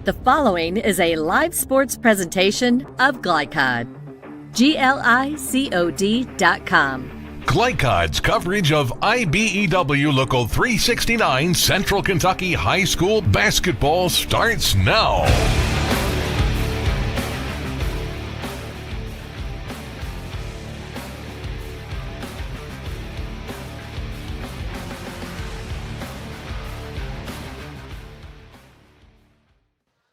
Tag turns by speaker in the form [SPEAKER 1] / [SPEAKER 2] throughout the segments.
[SPEAKER 1] The following is a live sports presentation of Glycod. GLICOD.com.
[SPEAKER 2] Glycod's coverage of IBEW Local 369 Central Kentucky High School basketball starts now.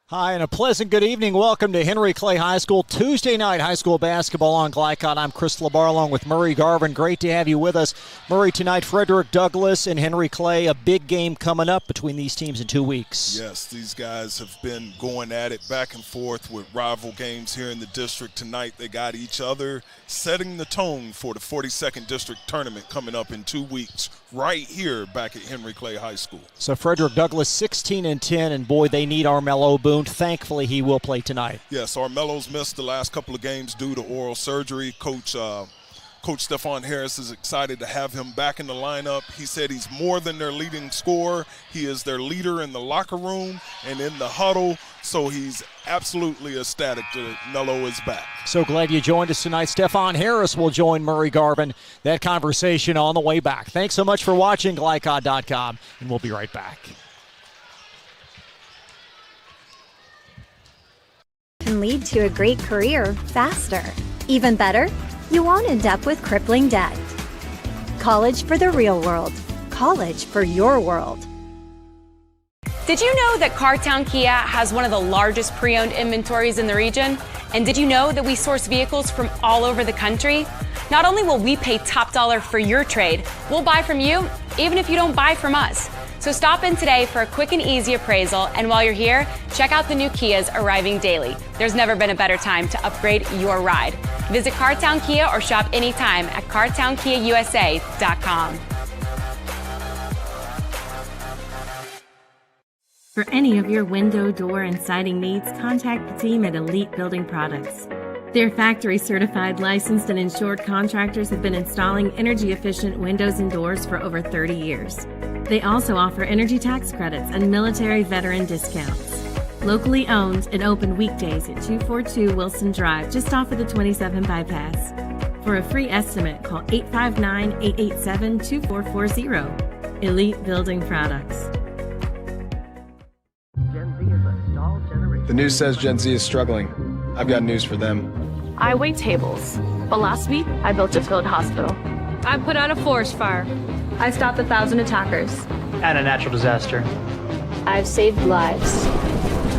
[SPEAKER 3] Hi, and a pleasant good evening. Welcome to Henry Clay High School Tuesday night high school basketball on Glycod. I'm Chris LaBar along with Murray Garvin. Great to have you with us. Murray, tonight, Frederick Douglass and Henry Clay, a big game coming up between these teams in 2 weeks.
[SPEAKER 4] Yes, these guys have been going at it back and forth with rival games here in the district. Tonight they got each other, setting the tone for the 42nd District Tournament coming up in 2 weeks right here back at Henry Clay High School.
[SPEAKER 3] So Frederick Douglass 16-10, and boy, they need Armello Boone. Thankfully, he will play tonight.
[SPEAKER 4] Yes, Armello's missed the last couple of games due to oral surgery. Coach Stephon Harris is excited to have him back in the lineup. He said he's more than their leading scorer. He is their leader in the locker room and in the huddle, so he's absolutely ecstatic that Mello is back.
[SPEAKER 3] So glad you joined us tonight. Stephon Harris will join Murray Garvin. That conversation on the way back. Thanks so much for watching Glycod.com, and we'll be right back.
[SPEAKER 5] Can lead to a great career faster. Even better, you won't end up with crippling debt. College for the real world. College for your world.
[SPEAKER 6] Did you know that Cartown Kia has one of the largest pre-owned inventories in the region? And did you know that we source vehicles from all over the country? Not only will we pay top dollar for your trade, we'll buy from you even if you don't buy from us. So stop in today for a quick and easy appraisal, and while you're here, check out the new Kias arriving daily. There's never been a better time to upgrade your ride. Visit Cartown Kia or shop anytime at cartownkiausa.com.
[SPEAKER 7] For any of your window, door, and siding needs, contact the team at Elite Building Products. Their factory-certified, licensed, and insured contractors have been installing energy-efficient windows and doors for over 30 years. They also offer energy tax credits and military veteran discounts. Locally owned and open weekdays at 242 Wilson Drive, just off of the 27 bypass. For a free estimate, call 859-887-2440. Elite Building Products.
[SPEAKER 8] The news says Gen Z is struggling. I've got news for them.
[SPEAKER 9] I wait tables, but last week I built a field hospital.
[SPEAKER 10] I put out a forest fire.
[SPEAKER 9] I stopped 1,000 attackers.
[SPEAKER 11] And a natural disaster.
[SPEAKER 9] I've saved lives.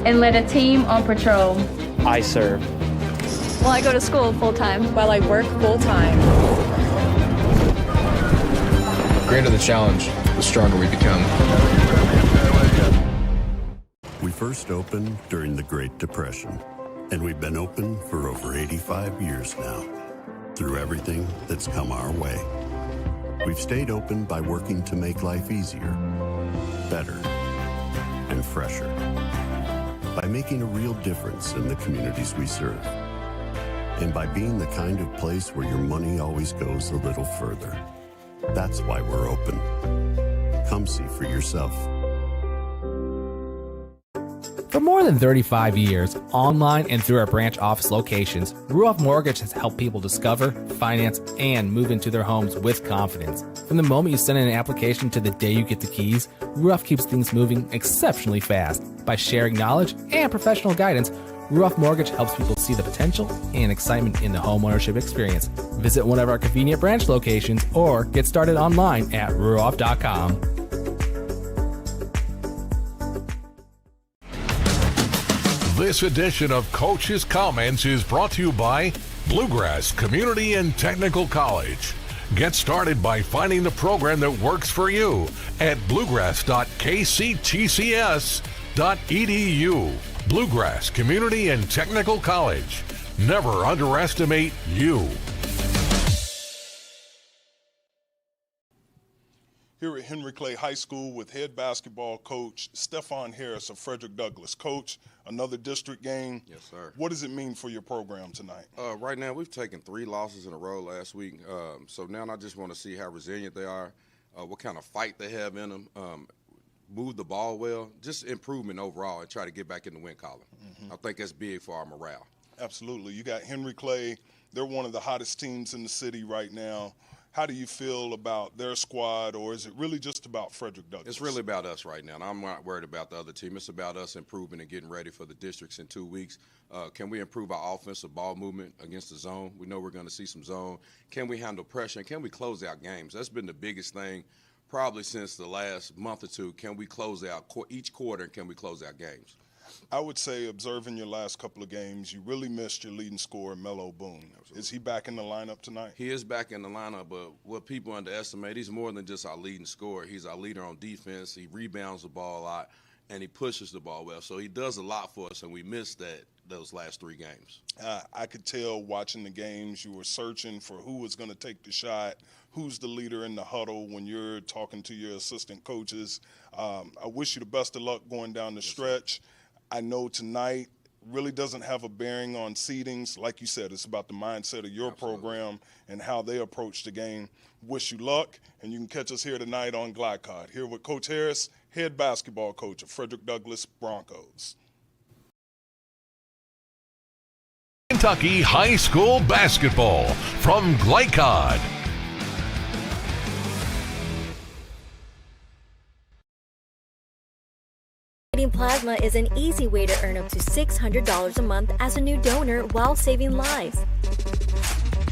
[SPEAKER 9] And led a team on patrol.
[SPEAKER 11] I serve.
[SPEAKER 9] Well, I go to school full-time.
[SPEAKER 12] While I work full-time.
[SPEAKER 8] The greater the challenge, the stronger we become.
[SPEAKER 13] We first opened during the Great Depression, and we've been open for over 85 years now. Through everything that's come our way, we've stayed open by working to make life easier, better, and fresher. By making a real difference in the communities we serve. And by being the kind of place where your money always goes a little further. That's why we're open. Come see for yourself.
[SPEAKER 14] For more than 35 years, online and through our branch office locations, Ruoff Mortgage has helped people discover, finance, and move into their homes with confidence. From the moment you send in an application to the day you get the keys, Ruoff keeps things moving exceptionally fast. By sharing knowledge and professional guidance, Ruoff Mortgage helps people see the potential and excitement in the homeownership experience. Visit one of our convenient branch locations or get started online at ruoff.com.
[SPEAKER 2] This edition of Coach's Comments is brought to you by Bluegrass Community and Technical College. Get started by finding the program that works for you at bluegrass.kctcs.edu. Bluegrass Community and Technical College. Never underestimate you.
[SPEAKER 4] Here at Henry Clay High School with head basketball coach Stephon Harris of Frederick Douglass. Coach, another district game.
[SPEAKER 15] Yes, sir.
[SPEAKER 4] What does it mean for your program tonight?
[SPEAKER 15] Right now, we've taken 3 losses in a row last week. So now I just want to see how resilient they are, what kind of fight they have in them. move the ball well, just improvement overall, and try to get back in the win column. I think that's big for our morale.
[SPEAKER 4] Absolutely. You got Henry Clay. They're one of the hottest teams in the city right now. How do you feel about their squad, or is it really just about Frederick Douglass?
[SPEAKER 15] It's really about us right now, and I'm not worried about the other team. It's about us improving and getting ready for the districts in 2 weeks. Can we improve our offensive ball movement against the zone? We know we're going to see some zone. Can we handle pressure, and can we close out games? That's been the biggest thing probably since the last month or two. Can we close out each quarter, and can we close out games?
[SPEAKER 4] I would say, observing your last couple of games, you really missed your leading scorer, Melo Boone. Absolutely. Is he back in the lineup tonight?
[SPEAKER 15] He is back in the lineup, but what people underestimate, he's more than just our leading scorer. He's our leader on defense. He rebounds the ball a lot, and he pushes the ball well. So he does a lot for us, and we missed those last 3 games.
[SPEAKER 4] I could tell watching the games you were searching for who was going to take the shot, who's the leader in the huddle when you're talking to your assistant coaches. I wish you the best of luck going down the stretch. I know tonight really doesn't have a bearing on seedings. Like you said, it's about the mindset of your program and how they approach the game. Wish you luck, and you can catch us here tonight on Glycod. Here with Coach Harris, head basketball coach of Frederick Douglass Broncos.
[SPEAKER 2] Kentucky High School Basketball from Glycod.
[SPEAKER 5] Plasma is an easy way to earn up to $600 a month as a new donor while saving lives.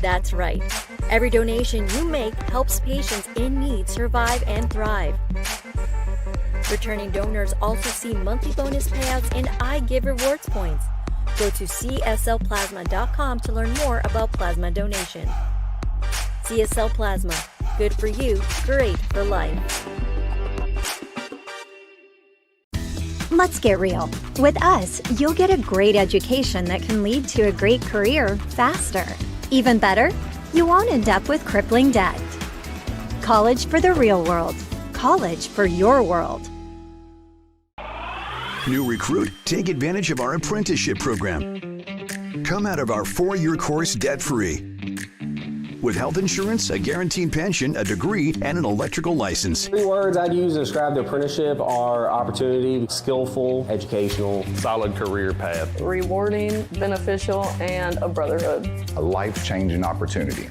[SPEAKER 5] That's right. Every donation you make helps patients in need survive and thrive. Returning donors also see monthly bonus payouts and I Give Rewards points. Go to cslplasma.com to learn more about plasma donation. CSL Plasma. Good for you, great for life. Let's get real. With us, you'll get a great education that can lead to a great career faster. Even better, you won't end up with crippling debt. College for the real world. College for your world.
[SPEAKER 12] New recruit, take advantage of our apprenticeship program. Come out of our 4-year course debt-free. With health insurance, a guaranteed pension, a degree, and an electrical license.
[SPEAKER 16] 3 words I'd use to describe the apprenticeship are opportunity, skillful, educational,
[SPEAKER 17] solid career path,
[SPEAKER 18] rewarding, beneficial, and a brotherhood.
[SPEAKER 19] A life-changing opportunity.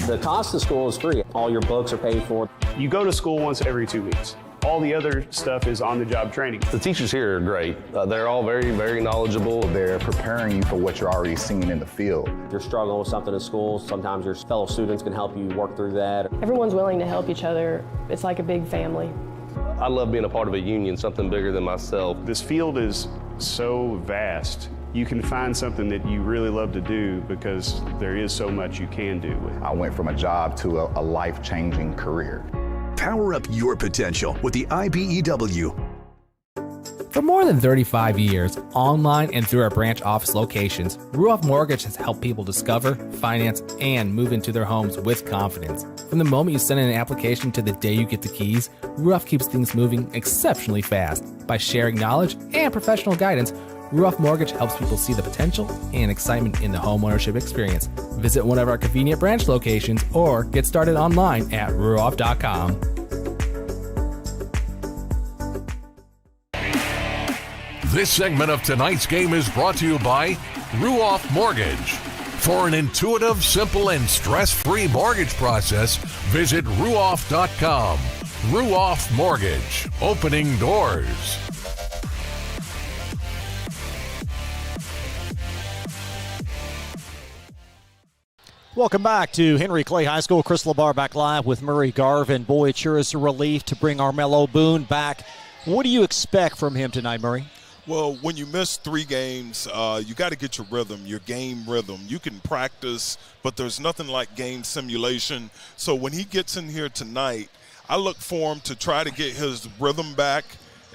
[SPEAKER 16] The cost of school is free. All your books are paid for.
[SPEAKER 17] You go to school once every 2 weeks. All the other stuff is on-the-job training.
[SPEAKER 20] The teachers here are great. They're all very, very knowledgeable.
[SPEAKER 19] They're preparing you for what you're already seeing in the field.
[SPEAKER 16] If you're struggling with something in school, sometimes your fellow students can help you work through that.
[SPEAKER 18] Everyone's willing to help each other. It's like a big family.
[SPEAKER 20] I love being a part of a union, something bigger than myself.
[SPEAKER 17] This field is so vast. You can find something that you really love to do because there is so much you can do with it.
[SPEAKER 19] I went from a job to a life-changing career.
[SPEAKER 12] Power up your potential with the IBEW.
[SPEAKER 14] For more than 35 years, online and through our branch office locations, Ruoff Mortgage has helped people discover, finance, and move into their homes with confidence. From the moment you send in an application to the day you get the keys, Ruoff keeps things moving exceptionally fast. By sharing knowledge and professional guidance, Ruoff Mortgage helps people see the potential and excitement in the homeownership experience. Visit one of our convenient branch locations or get started online at ruoff.com.
[SPEAKER 2] This segment of tonight's game is brought to you by Ruoff Mortgage. For an intuitive, simple, and stress-free mortgage process, visit ruoff.com. Ruoff Mortgage, opening doors.
[SPEAKER 3] Welcome back to Henry Clay High School. Chris LaBar back live with Murray Garvin. Boy, it sure is a relief to bring Melo Boone back. What do you expect from him tonight, Murray?
[SPEAKER 4] Well, when you miss 3 games, you got to get your rhythm, your game rhythm. You can practice, but there's nothing like game simulation. So when he gets in here tonight, I look for him to try to get his rhythm back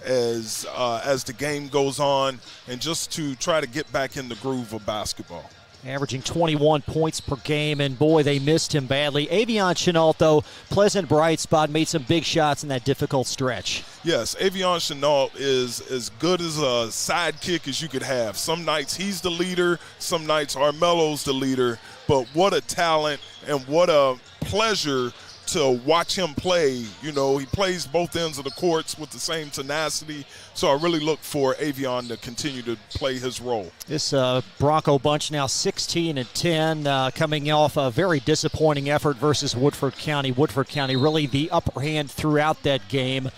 [SPEAKER 4] as the game goes on and just to try to get back in the groove of basketball.
[SPEAKER 3] Averaging 21 points per game, and boy, they missed him badly. Avion Chenault, though, pleasant bright spot, made some big shots in that difficult stretch.
[SPEAKER 4] Yes, Avion Chenault is as good as a sidekick as you could have. Some nights he's the leader, some nights Armelo's the leader, but what a talent and what a pleasure to watch him play. You know, he plays both ends of the courts with the same tenacity. So I really look for Avion to continue to play his role.
[SPEAKER 3] This Bronco bunch now 16-10, coming off a very disappointing effort versus Woodford County. Woodford County really the upper hand throughout that game.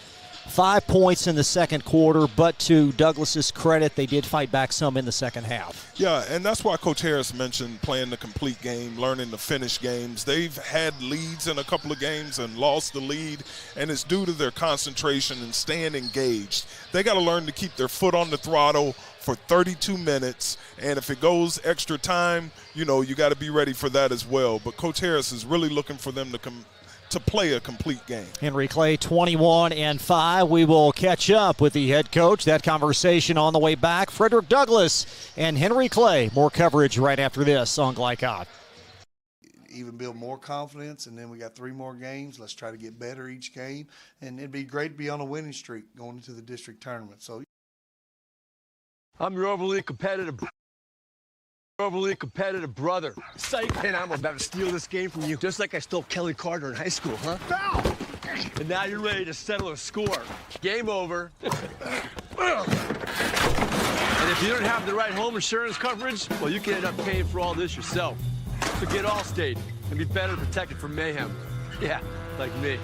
[SPEAKER 3] 5 points in the second quarter, but to Douglas's credit, they did fight back some in the second half.
[SPEAKER 4] Yeah, and that's why Coach Harris mentioned playing the complete game, learning to finish games. They've had leads in a couple of games and lost the lead, and it's due to their concentration and staying engaged. They got to learn to keep their foot on the throttle for 32 minutes, and if it goes extra time, you know, you got to be ready for that as well. But Coach Harris is really looking for them to play a complete game.
[SPEAKER 3] Henry Clay 21-5. We will catch up with the head coach. That conversation on the way back. Frederick Douglass and Henry Clay. More coverage right after this on Glycod.
[SPEAKER 21] Even build more confidence, and then we got 3 more games. Let's try to get better each game, and it'd be great to be on a winning streak going into the district tournament. So
[SPEAKER 22] I'm your overly competitive brother. Psych, and I'm about to steal this game from you, just like I stole Kelly Carter in high school, huh? Foul! And now you're ready to settle a score. Game over. And if you don't have the right home insurance coverage, well, you can end up paying for all this yourself. So get Allstate and be better protected from mayhem. Yeah, like me.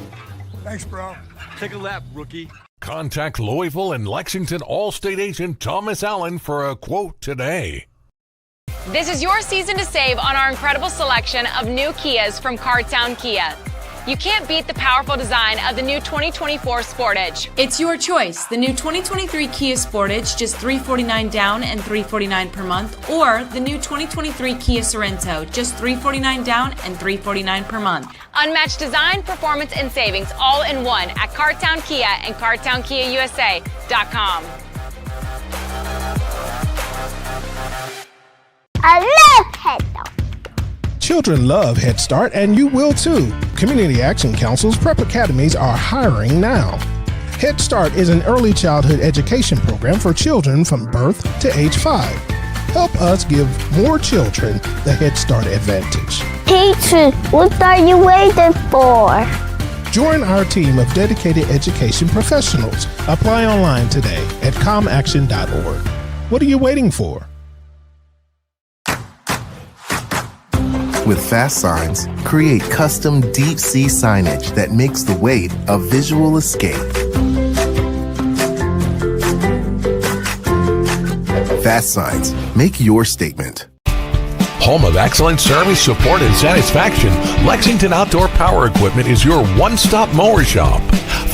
[SPEAKER 23] Thanks, bro.
[SPEAKER 22] Take a lap, rookie.
[SPEAKER 2] Contact Louisville and Lexington Allstate agent Thomas Allen for a quote today.
[SPEAKER 6] This is your season to save on our incredible selection of new Kias from Cartown Kia. You can't beat the powerful design of the new 2024 Sportage.
[SPEAKER 24] It's your choice. The new 2023 Kia Sportage, just $349 down and $349 per month, or the new 2023 Kia Sorento, just $349 down and $349 per month.
[SPEAKER 6] Unmatched design, performance, and savings all in one at Cartown Kia and CartownKiaUSA.com.
[SPEAKER 25] I love Head Start.
[SPEAKER 23] Children love Head Start, and you will too. Community Action Council's prep academies are hiring now. Head Start is an early childhood education program for children from birth to age 5. Help us give more children the Head Start advantage.
[SPEAKER 25] Teacher, what are you waiting for?
[SPEAKER 23] Join our team of dedicated education professionals. Apply online today at comaction.org. What are you waiting for?
[SPEAKER 26] With Fast Signs, create custom deep sea signage that makes the wait a visual escape. Fast Signs, make your statement.
[SPEAKER 2] Home of excellent service, support, and satisfaction, Lexington Outdoor Power Equipment is your one-stop mower shop.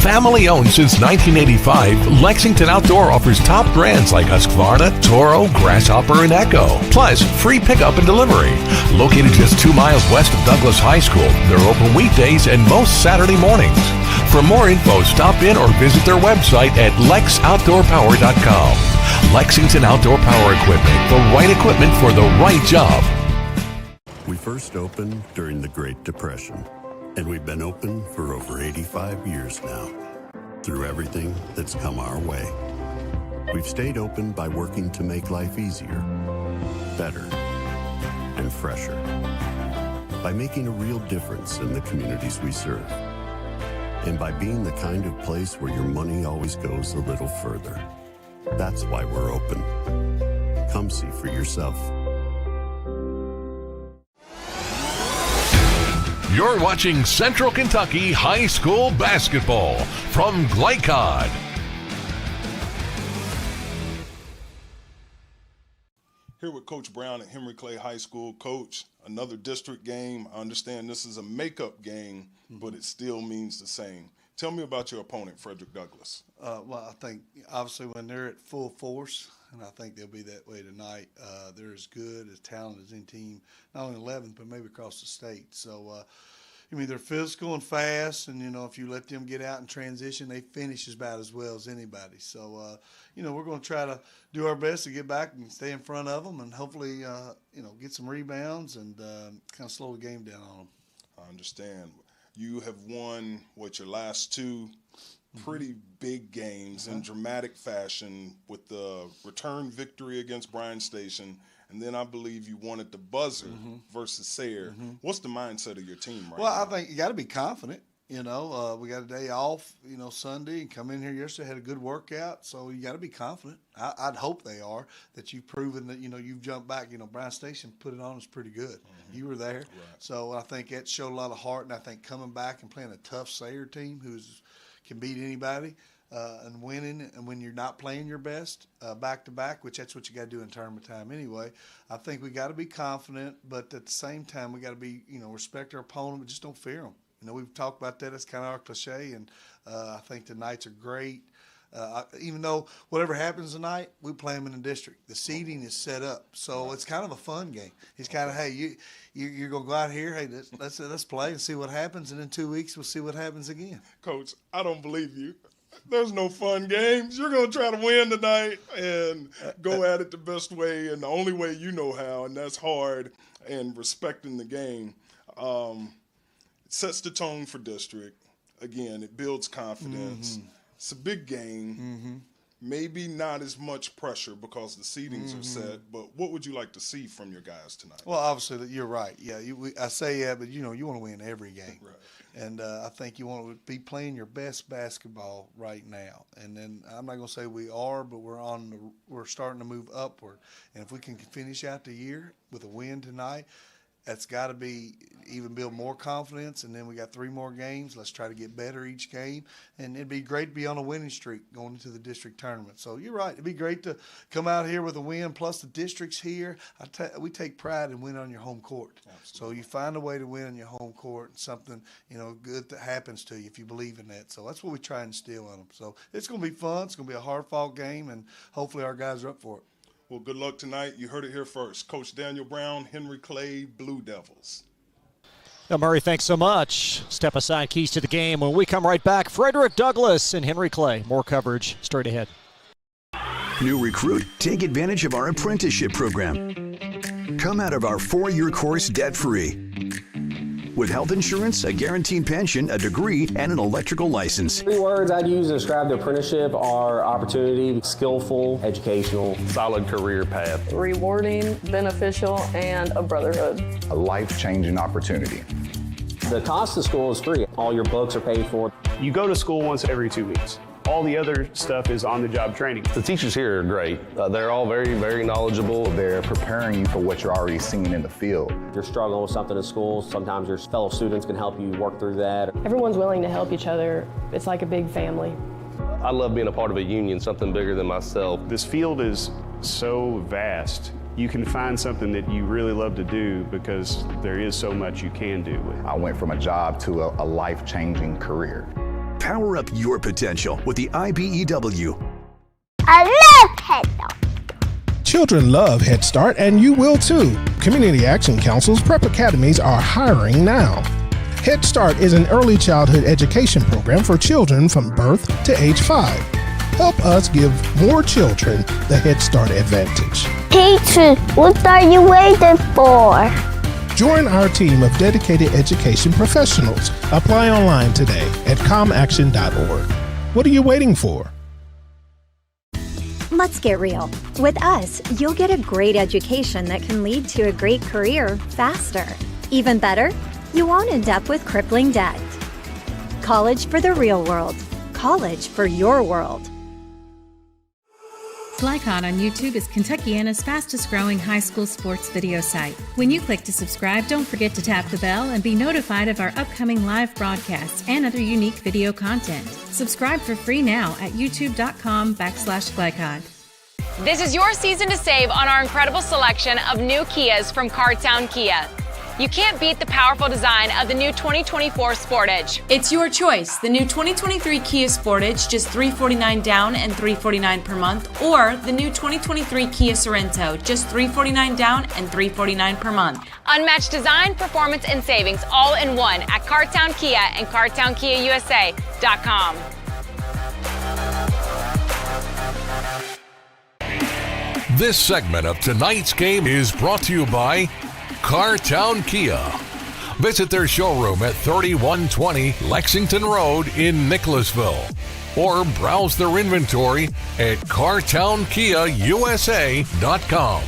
[SPEAKER 2] Family owned since 1985, Lexington Outdoor offers top brands like Husqvarna, Toro, Grasshopper, and Echo. Plus, free pickup and delivery. Located just 2 miles west of Douglas High School, they're open weekdays and most Saturday mornings. For more info, stop in or visit their website at lexoutdoorpower.com. Lexington Outdoor Power Equipment, the right equipment for the right job.
[SPEAKER 13] We first opened during the Great Depression, and we've been open for over 85 years now. Through everything that's come our way, we've stayed open by working to make life easier, better, and fresher. By making a real difference in the communities we serve. And by being the kind of place where your money always goes a little further. That's why we're open. Come see for yourself.
[SPEAKER 2] You're watching Central Kentucky High School Basketball from Glycod.
[SPEAKER 4] Here with Coach Brown at Henry Clay High School. Coach, another district game. I understand this is a makeup game, but it still means the same. Tell me about your opponent, Frederick Douglass.
[SPEAKER 21] Well, I think obviously when they're at full force, and I think they'll be that way tonight, they're as good, as talented as any team, not only 11th, but maybe across the state. So, I mean, they're physical and fast, and, you know, if you let them get out and transition, they finish about as well as anybody. So, you know, we're going to try to do our best to get back and stay in front of them and hopefully, you know, get some rebounds and kind of slow the game down on them.
[SPEAKER 4] I understand. You have won, your last 2 pretty big games in dramatic fashion with the return victory against Bryan Station and then I believe you wanted the buzzer versus Sayre. What's the mindset of your team right now?
[SPEAKER 21] Well, I think you got to be confident. You know, we got a day off, Sunday, and come in here yesterday, had a good workout. So you got to be confident. I'd hope they are, that you've proven that, you've jumped back. Bryan Station put it on us pretty good. You were there. Right. So I think that showed a lot of heart. And I think coming back and playing a tough Sayre team who can beat anybody and winning, and when you're not playing your best back-to-back, which that's what you got to do in tournament time anyway, I think we got to be confident. But at the same time, we got to be, respect our opponent, but just don't fear them. We've talked about that. It's kind of our cliche, and I think the Knights are great. Even though whatever happens tonight, we play them in the district. The seeding is set up, so it's kind of a fun game. It's kind of, hey, you're going to go out here, hey, let's play and see what happens, and in 2 weeks we'll see what happens again.
[SPEAKER 4] Coach, I don't believe you. There's no fun games. You're going to try to win tonight and go at it the best way and the only way you know how, and that's hard and respecting the game. Sets the tone for district. Again, it builds confidence. It's a big game. Maybe not as much pressure because the seedings are set, but what would you like to see from your guys tonight?
[SPEAKER 21] Well, obviously, you're right. Yeah, I say but you want to win every game.
[SPEAKER 4] Right.
[SPEAKER 21] And I think you want to be playing your best basketball right now. And then I'm not going to say we are, but we're starting to move upward. And if we can finish out the year with a win tonight, that's got to be even build more confidence. And then we got 3 more games. Let's try to get better each game. And it'd be great to be on a winning streak going into the district tournament. So you're right. It'd be great to come out here with a win. Plus the district's here. We take pride in winning on your home court. Absolutely. So you find a way to win on your home court and something, good that happens to you if you believe in that. So that's what we try and instill on them. So it's going to be fun. It's going to be a hard-fought game, and hopefully our guys are up for it.
[SPEAKER 4] Well, good luck tonight. You heard it here first. Coach Daniel Brown, Henry Clay, Blue Devils.
[SPEAKER 3] Now, Murray, thanks so much. Step aside, keys to the game. When we come right back, Frederick Douglass and Henry Clay. More coverage straight ahead.
[SPEAKER 12] New recruit? Take advantage of our apprenticeship program. Come out of our 4-year course debt-free. With health insurance, a guaranteed pension, a degree, and an electrical license.
[SPEAKER 16] 3 words I'd use to describe the apprenticeship are opportunity, skillful, educational,
[SPEAKER 20] solid career path,
[SPEAKER 18] rewarding, beneficial, and a brotherhood.
[SPEAKER 19] A life-changing opportunity.
[SPEAKER 16] The cost of school is free. All your books are paid for.
[SPEAKER 17] You go to school once every 2 weeks. All the other stuff is on-the-job training.
[SPEAKER 20] The teachers here are great. They're all very, very knowledgeable.
[SPEAKER 19] They're preparing you for what you're already seeing in the field.
[SPEAKER 16] If you're struggling with something in school, sometimes your fellow students can help you work through that.
[SPEAKER 18] Everyone's willing to help each other. It's like a big family.
[SPEAKER 20] I love being a part of a union, something bigger than myself.
[SPEAKER 17] This field is so vast. You can find something that you really love to do because there is so much you can do with it.
[SPEAKER 19] I went from a job to a life-changing career.
[SPEAKER 12] Power up your potential with the IBEW.
[SPEAKER 25] I love Head Start.
[SPEAKER 23] Children love Head Start, and you will too. Community Action Council's prep academies are hiring now. Head Start is an early childhood education program for children from birth to age 5. Help us give more children the Head Start advantage.
[SPEAKER 25] Teacher, what are you waiting for?
[SPEAKER 23] Join our team of dedicated education professionals. Apply online today at comaction.org. What are you waiting for?
[SPEAKER 5] Let's get real. With us, you'll get a great education that can lead to a great career faster. Even better, you won't end up with crippling debt. College for the real world. College for your world.
[SPEAKER 1] Glycon on YouTube is Kentuckiana's fastest growing high school sports video site. When you click to subscribe, don't forget to tap the bell and be notified of our upcoming live broadcasts and other unique video content. Subscribe for free now at youtube.com/Glycon.
[SPEAKER 6] This is your season to save on our incredible selection of new Kias from Cartown Kia. You can't beat the powerful design of the new 2024 Sportage.
[SPEAKER 24] It's your choice. The new 2023 Kia Sportage, just $349 down and $349 per month, or the new 2023 Kia Sorento, just $349 down and $349 per month.
[SPEAKER 6] Unmatched design, performance, and savings all in one at Cartown Kia and CartownKiaUSA.com.
[SPEAKER 2] This segment of tonight's game is brought to you by Cartown Kia. Visit their showroom at 3120 Lexington Road in Nicholasville, or browse their inventory at CartownKiaUSA.com.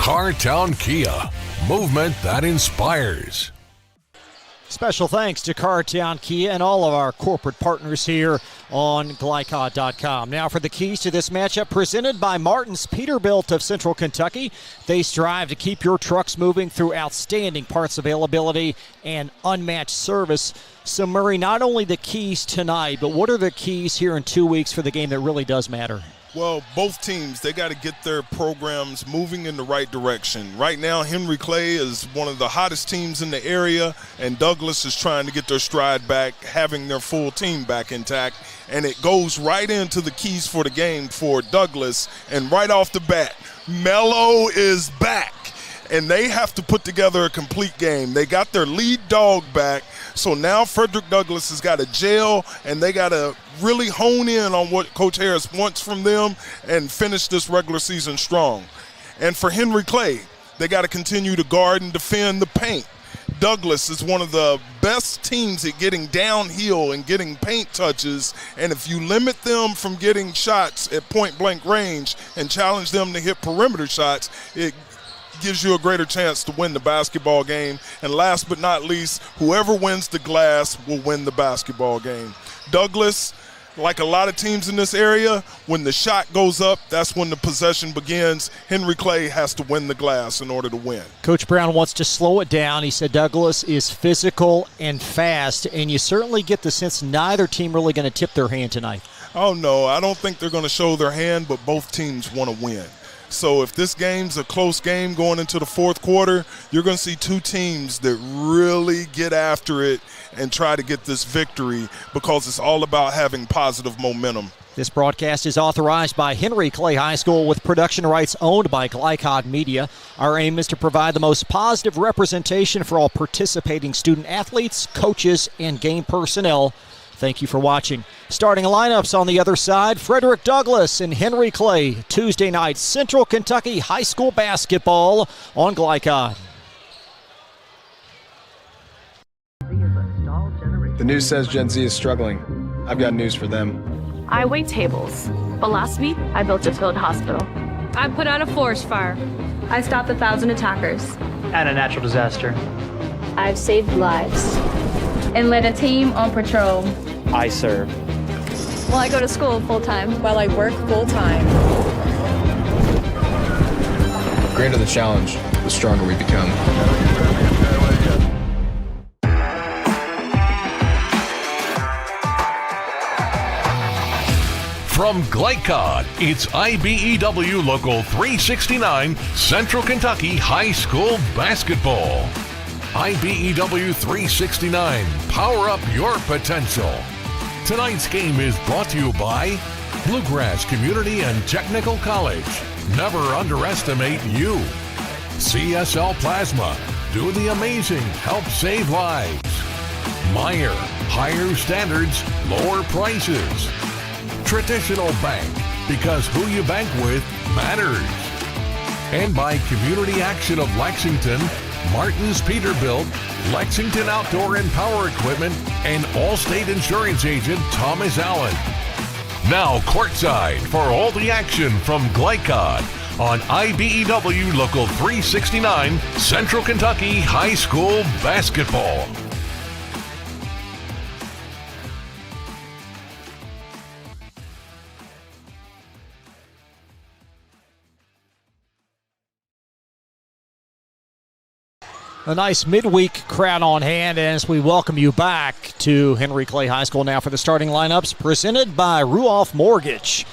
[SPEAKER 2] Cartown Kia, movement that inspires.
[SPEAKER 3] Special thanks to Cartown Kia and all of our corporate partners here on Glycod.com. Now for the keys to this matchup, presented by Martin's Peterbilt of Central Kentucky. They strive to keep your trucks moving through outstanding parts availability and unmatched service. So, Murray, not only the keys tonight, but what are the keys here in 2 weeks for the game that really does matter?
[SPEAKER 4] Well, both teams, they got to get their programs moving in the right direction. Right now, Henry Clay is one of the hottest teams in the area, and Douglas is trying to get their stride back, having their full team back intact. And it goes right into the keys for the game for Douglas. And right off the bat, Mello is back. And they have to put together a complete game. They got their lead dog back. So now Frederick Douglass has got to gel, and they got to really hone in on what Coach Harris wants from them and finish this regular season strong. And for Henry Clay, they got to continue to guard and defend the paint. Douglas is one of the best teams at getting downhill and getting paint touches, and if you limit them from getting shots at point-blank range and challenge them to hit perimeter shots, it gives you a greater chance to win the basketball game. And last but not least, whoever wins the glass will win the basketball game. Douglas, like a lot of teams in this area, when the shot goes up, that's when the possession begins. Henry Clay has to win the glass in order to win.
[SPEAKER 3] Coach Brown wants to slow it down. He said Douglas is physical and fast, and you certainly get the sense neither team really going to tip their hand tonight.
[SPEAKER 4] Oh, no, I don't think they're going to show their hand, but both teams want to win. So if this game's a close game going into the fourth quarter, you're going to see two teams that really get after it and try to get this victory, because it's all about having positive momentum.
[SPEAKER 3] This broadcast is authorized by Henry Clay High School with production rights owned by Glycod Media. Our aim is to provide the most positive representation for all participating student athletes, coaches, and game personnel. Thank you for watching. Starting lineups on the other side, Frederick Douglass and Henry Clay. Tuesday night, Central Kentucky High School basketball on Glycod.
[SPEAKER 7] The news says Gen Z is struggling. I've got news for them.
[SPEAKER 8] I wait tables, but last week I built a field hospital.
[SPEAKER 9] I put out a forest fire.
[SPEAKER 8] I stopped 1,000 attackers.
[SPEAKER 10] And a natural disaster.
[SPEAKER 9] I've saved lives.
[SPEAKER 8] And led a team on patrol.
[SPEAKER 10] I serve.
[SPEAKER 9] Well, I go to school full-time.
[SPEAKER 8] While I work full-time.
[SPEAKER 7] The greater the challenge, the stronger we become.
[SPEAKER 2] From Glycod, it's IBEW Local 369 Central Kentucky High School Basketball. IBEW 369, power up your potential. Tonight's game is brought to you by Bluegrass Community and Technical College. Never underestimate you. CSL Plasma, do the amazing, help save lives. Meyer, higher standards, lower prices. Traditional Bank, because who you bank with matters. And by Community Action of Lexington, Martin's Peterbilt, Lexington Outdoor and Power Equipment, and Allstate Insurance Agent Thomas Allen. Now courtside for all the action from Glycod on IBEW Local 369 Central Kentucky High School Basketball.
[SPEAKER 3] A nice midweek crowd on hand as we welcome you back to Henry Clay High School now for the starting lineups presented by Ruoff Mortgage.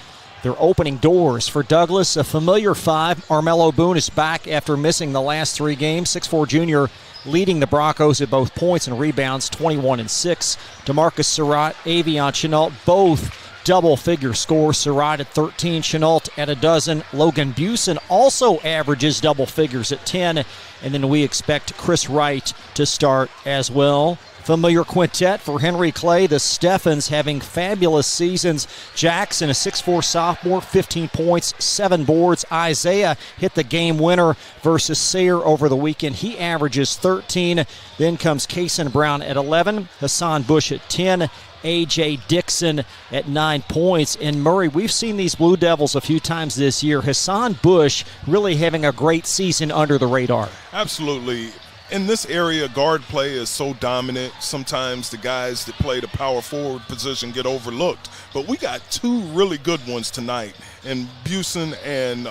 [SPEAKER 3] They're opening doors for Douglas, a familiar five. Armello Boone is back after missing the last 3 games. 6'4 junior leading the Broncos at both points and rebounds, 21 and 6. DeMarcus Surratt, Avion Chenault, both double-figure scores. Surratt at 13, Chenault at 12. Logan Busen also averages double figures at 10. And then we expect Chris Wright to start as well. Familiar quintet for Henry Clay. The Steffens having fabulous seasons. Jackson, a 6'4 sophomore, 15 points, 7 boards. Isaiah hit the game winner versus Sayre over the weekend. He averages 13. Then comes Kaysen Brown at 11. Hassan Bush at 10. A.J. Dixon at 9 points. And Murray, we've seen these Blue Devils a few times this year. Hassan Bush really having a great season under the radar.
[SPEAKER 4] Absolutely. In this area, guard play is so dominant. Sometimes the guys that play the power forward position get overlooked. But we got two really good ones tonight. And Busen and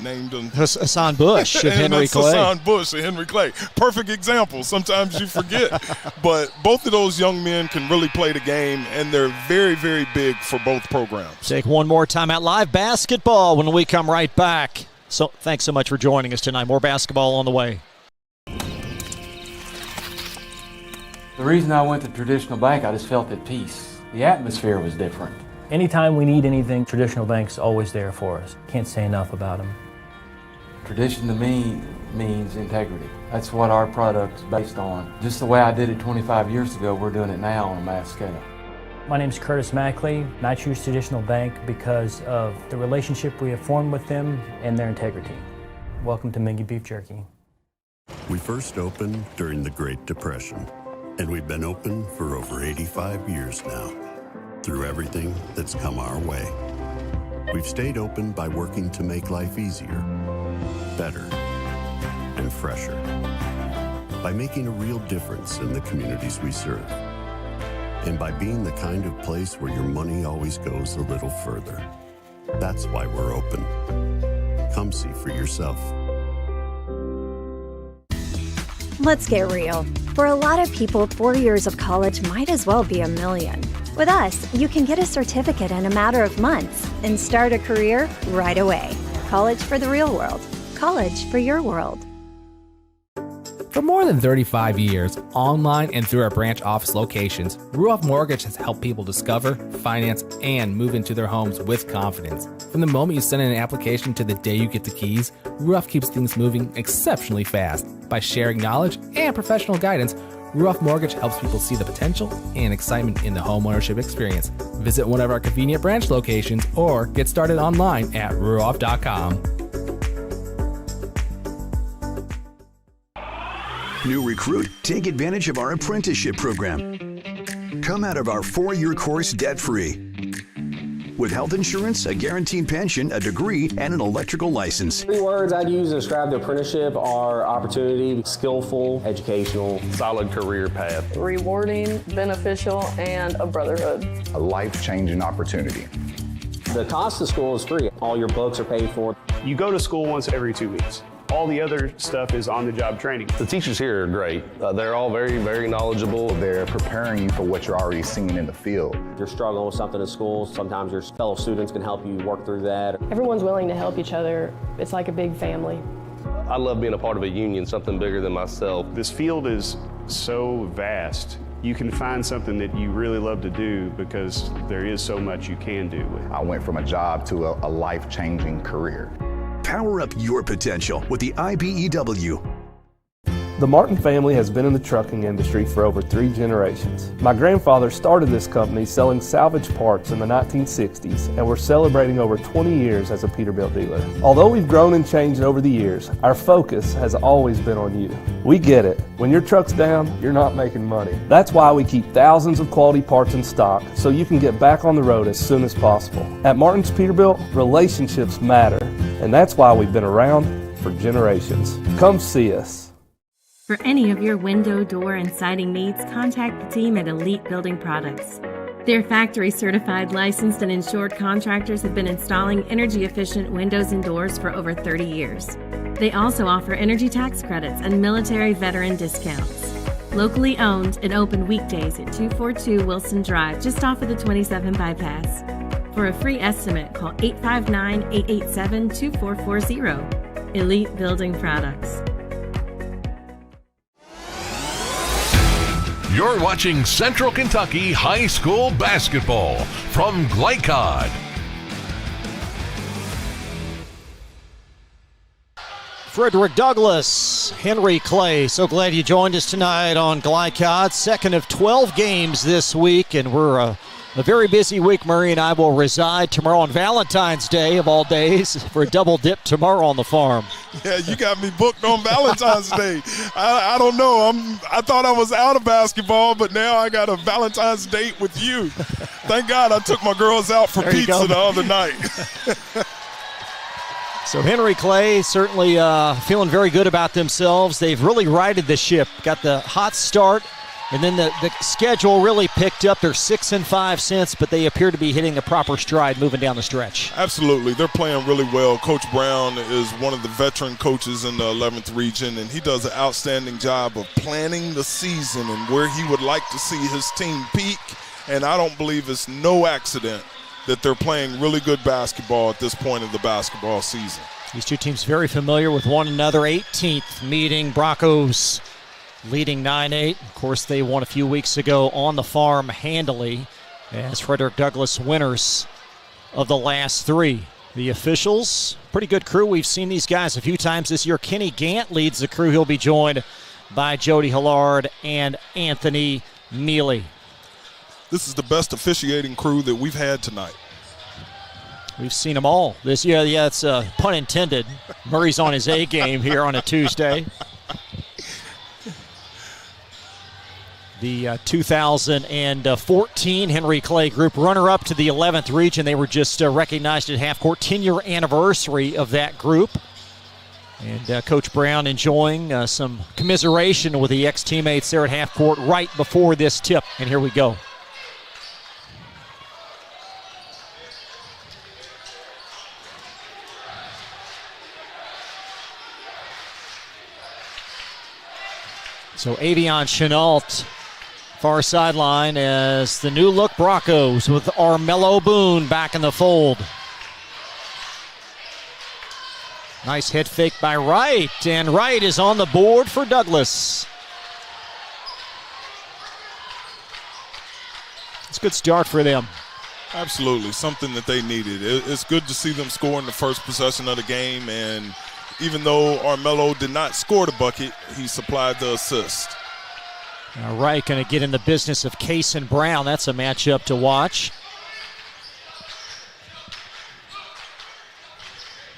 [SPEAKER 4] named him
[SPEAKER 3] Hassan Bush and Henry Clay.
[SPEAKER 4] Hassan Bush and Henry Clay. Perfect example. Sometimes you forget. But both of those young men can really play the game, and they're very, very big for both programs.
[SPEAKER 3] Take one more time at live basketball when we come right back. So thanks so much for joining us tonight. More basketball on the way.
[SPEAKER 11] The reason I went to Traditional Bank, I just felt at peace. The atmosphere was different.
[SPEAKER 10] Anytime we need anything, Traditional Bank's always there for us. Can't say enough about them.
[SPEAKER 11] Tradition to me means integrity. That's what our product's based on. Just the way I did it 25 years ago, we're doing it now on a mass scale.
[SPEAKER 10] My name's Curtis Mackley, and I choose Traditional Bank because of the relationship we have formed with them and their integrity. Welcome to Mingy Beef Jerky.
[SPEAKER 13] We first opened during the Great Depression, and we've been open for over 85 years now. Through everything that's come our way, we've stayed open by working to make life easier, better, and fresher. By making a real difference in the communities we serve. And by being the kind of place where your money always goes a little further. That's why we're open. Come see for yourself.
[SPEAKER 5] Let's get real. For a lot of people, 4 years of college might as well be a million. With us, you can get a certificate in a matter of months and start a career right away. College for the real world. College for your world.
[SPEAKER 14] For more than 35 years, online and through our branch office locations, Ruoff Mortgage has helped people discover, finance, and move into their homes with confidence. From the moment you send in an application to the day you get the keys, Ruoff keeps things moving exceptionally fast. By sharing knowledge and professional guidance, Ruoff Mortgage helps people see the potential and excitement in the homeownership experience. Visit one of our convenient branch locations or get started online at ruoff.com.
[SPEAKER 12] New recruit, take advantage of our apprenticeship program. Come out of our 4-year course debt-free. With health insurance, a guaranteed pension, a degree, and an electrical license.
[SPEAKER 16] 3 words I'd use to describe the apprenticeship are opportunity, skillful, educational,
[SPEAKER 20] solid career path,
[SPEAKER 18] rewarding, beneficial, and a brotherhood.
[SPEAKER 19] A life-changing opportunity.
[SPEAKER 16] The cost of school is free. All your books are paid for.
[SPEAKER 17] You go to school once every 2 weeks. All the other stuff is on-the-job training.
[SPEAKER 20] The teachers here are great. They're all very, very knowledgeable.
[SPEAKER 19] They're preparing you for what you're already seeing in the field.
[SPEAKER 16] If you're struggling with something in school, sometimes your fellow students can help you work through that.
[SPEAKER 18] Everyone's willing to help each other. It's like a big family.
[SPEAKER 20] I love being a part of a union, something bigger than myself.
[SPEAKER 17] This field is so vast. You can find something that you really love to do because there is so much you can do with it.
[SPEAKER 19] I went from a job to a life-changing career.
[SPEAKER 12] Power up your potential with the IBEW.
[SPEAKER 15] The Martin family has been in the trucking industry for over 3 generations. My grandfather started this company selling salvage parts in the 1960s, and we're celebrating over 20 years as a Peterbilt dealer. Although we've grown and changed over the years, our focus has always been on you. We get it. When your truck's down, you're not making money. That's why we keep thousands of quality parts in stock so you can get back on the road as soon as possible. At Martin's Peterbilt, relationships matter, and that's why we've been around for generations. Come see us.
[SPEAKER 1] For any of your window, door, and siding needs, contact the team at Elite Building Products. Their factory-certified, licensed, and insured contractors have been installing energy-efficient windows and doors for over 30 years. They also offer energy tax credits and military veteran discounts. Locally owned and open weekdays at 242 Wilson Drive, just off of the 27 bypass. For a free estimate, call 859-887-2440. Elite Building Products.
[SPEAKER 2] You're watching Central Kentucky High School Basketball from Glycod.
[SPEAKER 3] Frederick Douglass, Henry Clay, so glad you joined us tonight on Glycod. Second of 12 games this week, and we're A very busy week. Murray and I will reside tomorrow on Valentine's Day, of all days, for a double dip tomorrow on the farm.
[SPEAKER 4] Yeah, you got me booked on Valentine's Day. I don't know. I thought I was out of basketball, but now I got a Valentine's date with you. Thank God I took my girls out for pizza the other night.
[SPEAKER 3] So Henry Clay certainly feeling very good about themselves. They've really righted the ship, got the hot start. And then the schedule really picked up. They're 6-5 since, but they appear to be hitting the proper stride moving down the stretch.
[SPEAKER 4] Absolutely. They're playing really well. Coach Brown is one of the veteran coaches in the 11th region, and he does an outstanding job of planning the season and where he would like to see his team peak. And I don't believe it's no accident that they're playing really good basketball at this point of the basketball season.
[SPEAKER 3] These two teams very familiar with one another. 18th meeting. Broncos leading 9-8. Of course, they won a few weeks ago on the farm handily as Frederick Douglass winners of the last three. The officials, pretty good crew. We've seen these guys a few times this year. Kenny Gant leads the crew. He'll be joined by Jody Hillard and Anthony Mealy.
[SPEAKER 4] This is the best officiating crew that we've had tonight.
[SPEAKER 3] We've seen them all this year. Yeah, it's pun intended. Murray's on his A game here on a Tuesday. The 2014 Henry Clay Group runner-up to the 11th region. They were just recognized at half-court, 10-year anniversary of that group. And Coach Brown enjoying some commiseration with the ex-teammates there at half-court right before this tip. And here we go. So Avion Chenault, far sideline, as the new look Broncos with Armello Boone back in the fold. Nice head fake by Wright, and Wright is on the board for Douglass. It's a good start for them.
[SPEAKER 4] Absolutely, something that they needed. It's good to see them score in the first possession of the game, and even though Armello did not score the bucket, he supplied the assist.
[SPEAKER 3] All right, going to get in the business of Case and Brown. That's a matchup to watch.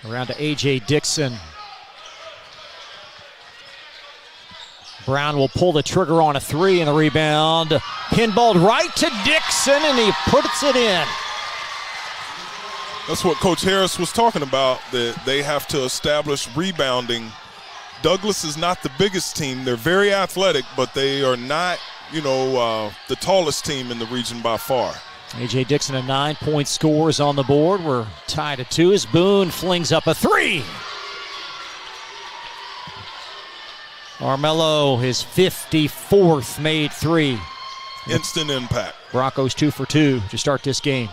[SPEAKER 3] Around to A.J. Dixon. Brown will pull the trigger on a three, and the rebound pinballed right to Dixon, and he puts it in.
[SPEAKER 4] That's what Coach Harris was talking about, that they have to establish rebounding. Douglass is not the biggest team. They're very athletic, but they are not, the tallest team in the region by far.
[SPEAKER 3] A.J. Dixon, a 9-point score, is on the board. We're tied at 2 as Boone flings up a three. Armello, his 54th made three.
[SPEAKER 4] Instant impact.
[SPEAKER 3] Broncos 2 for 2 to start this game.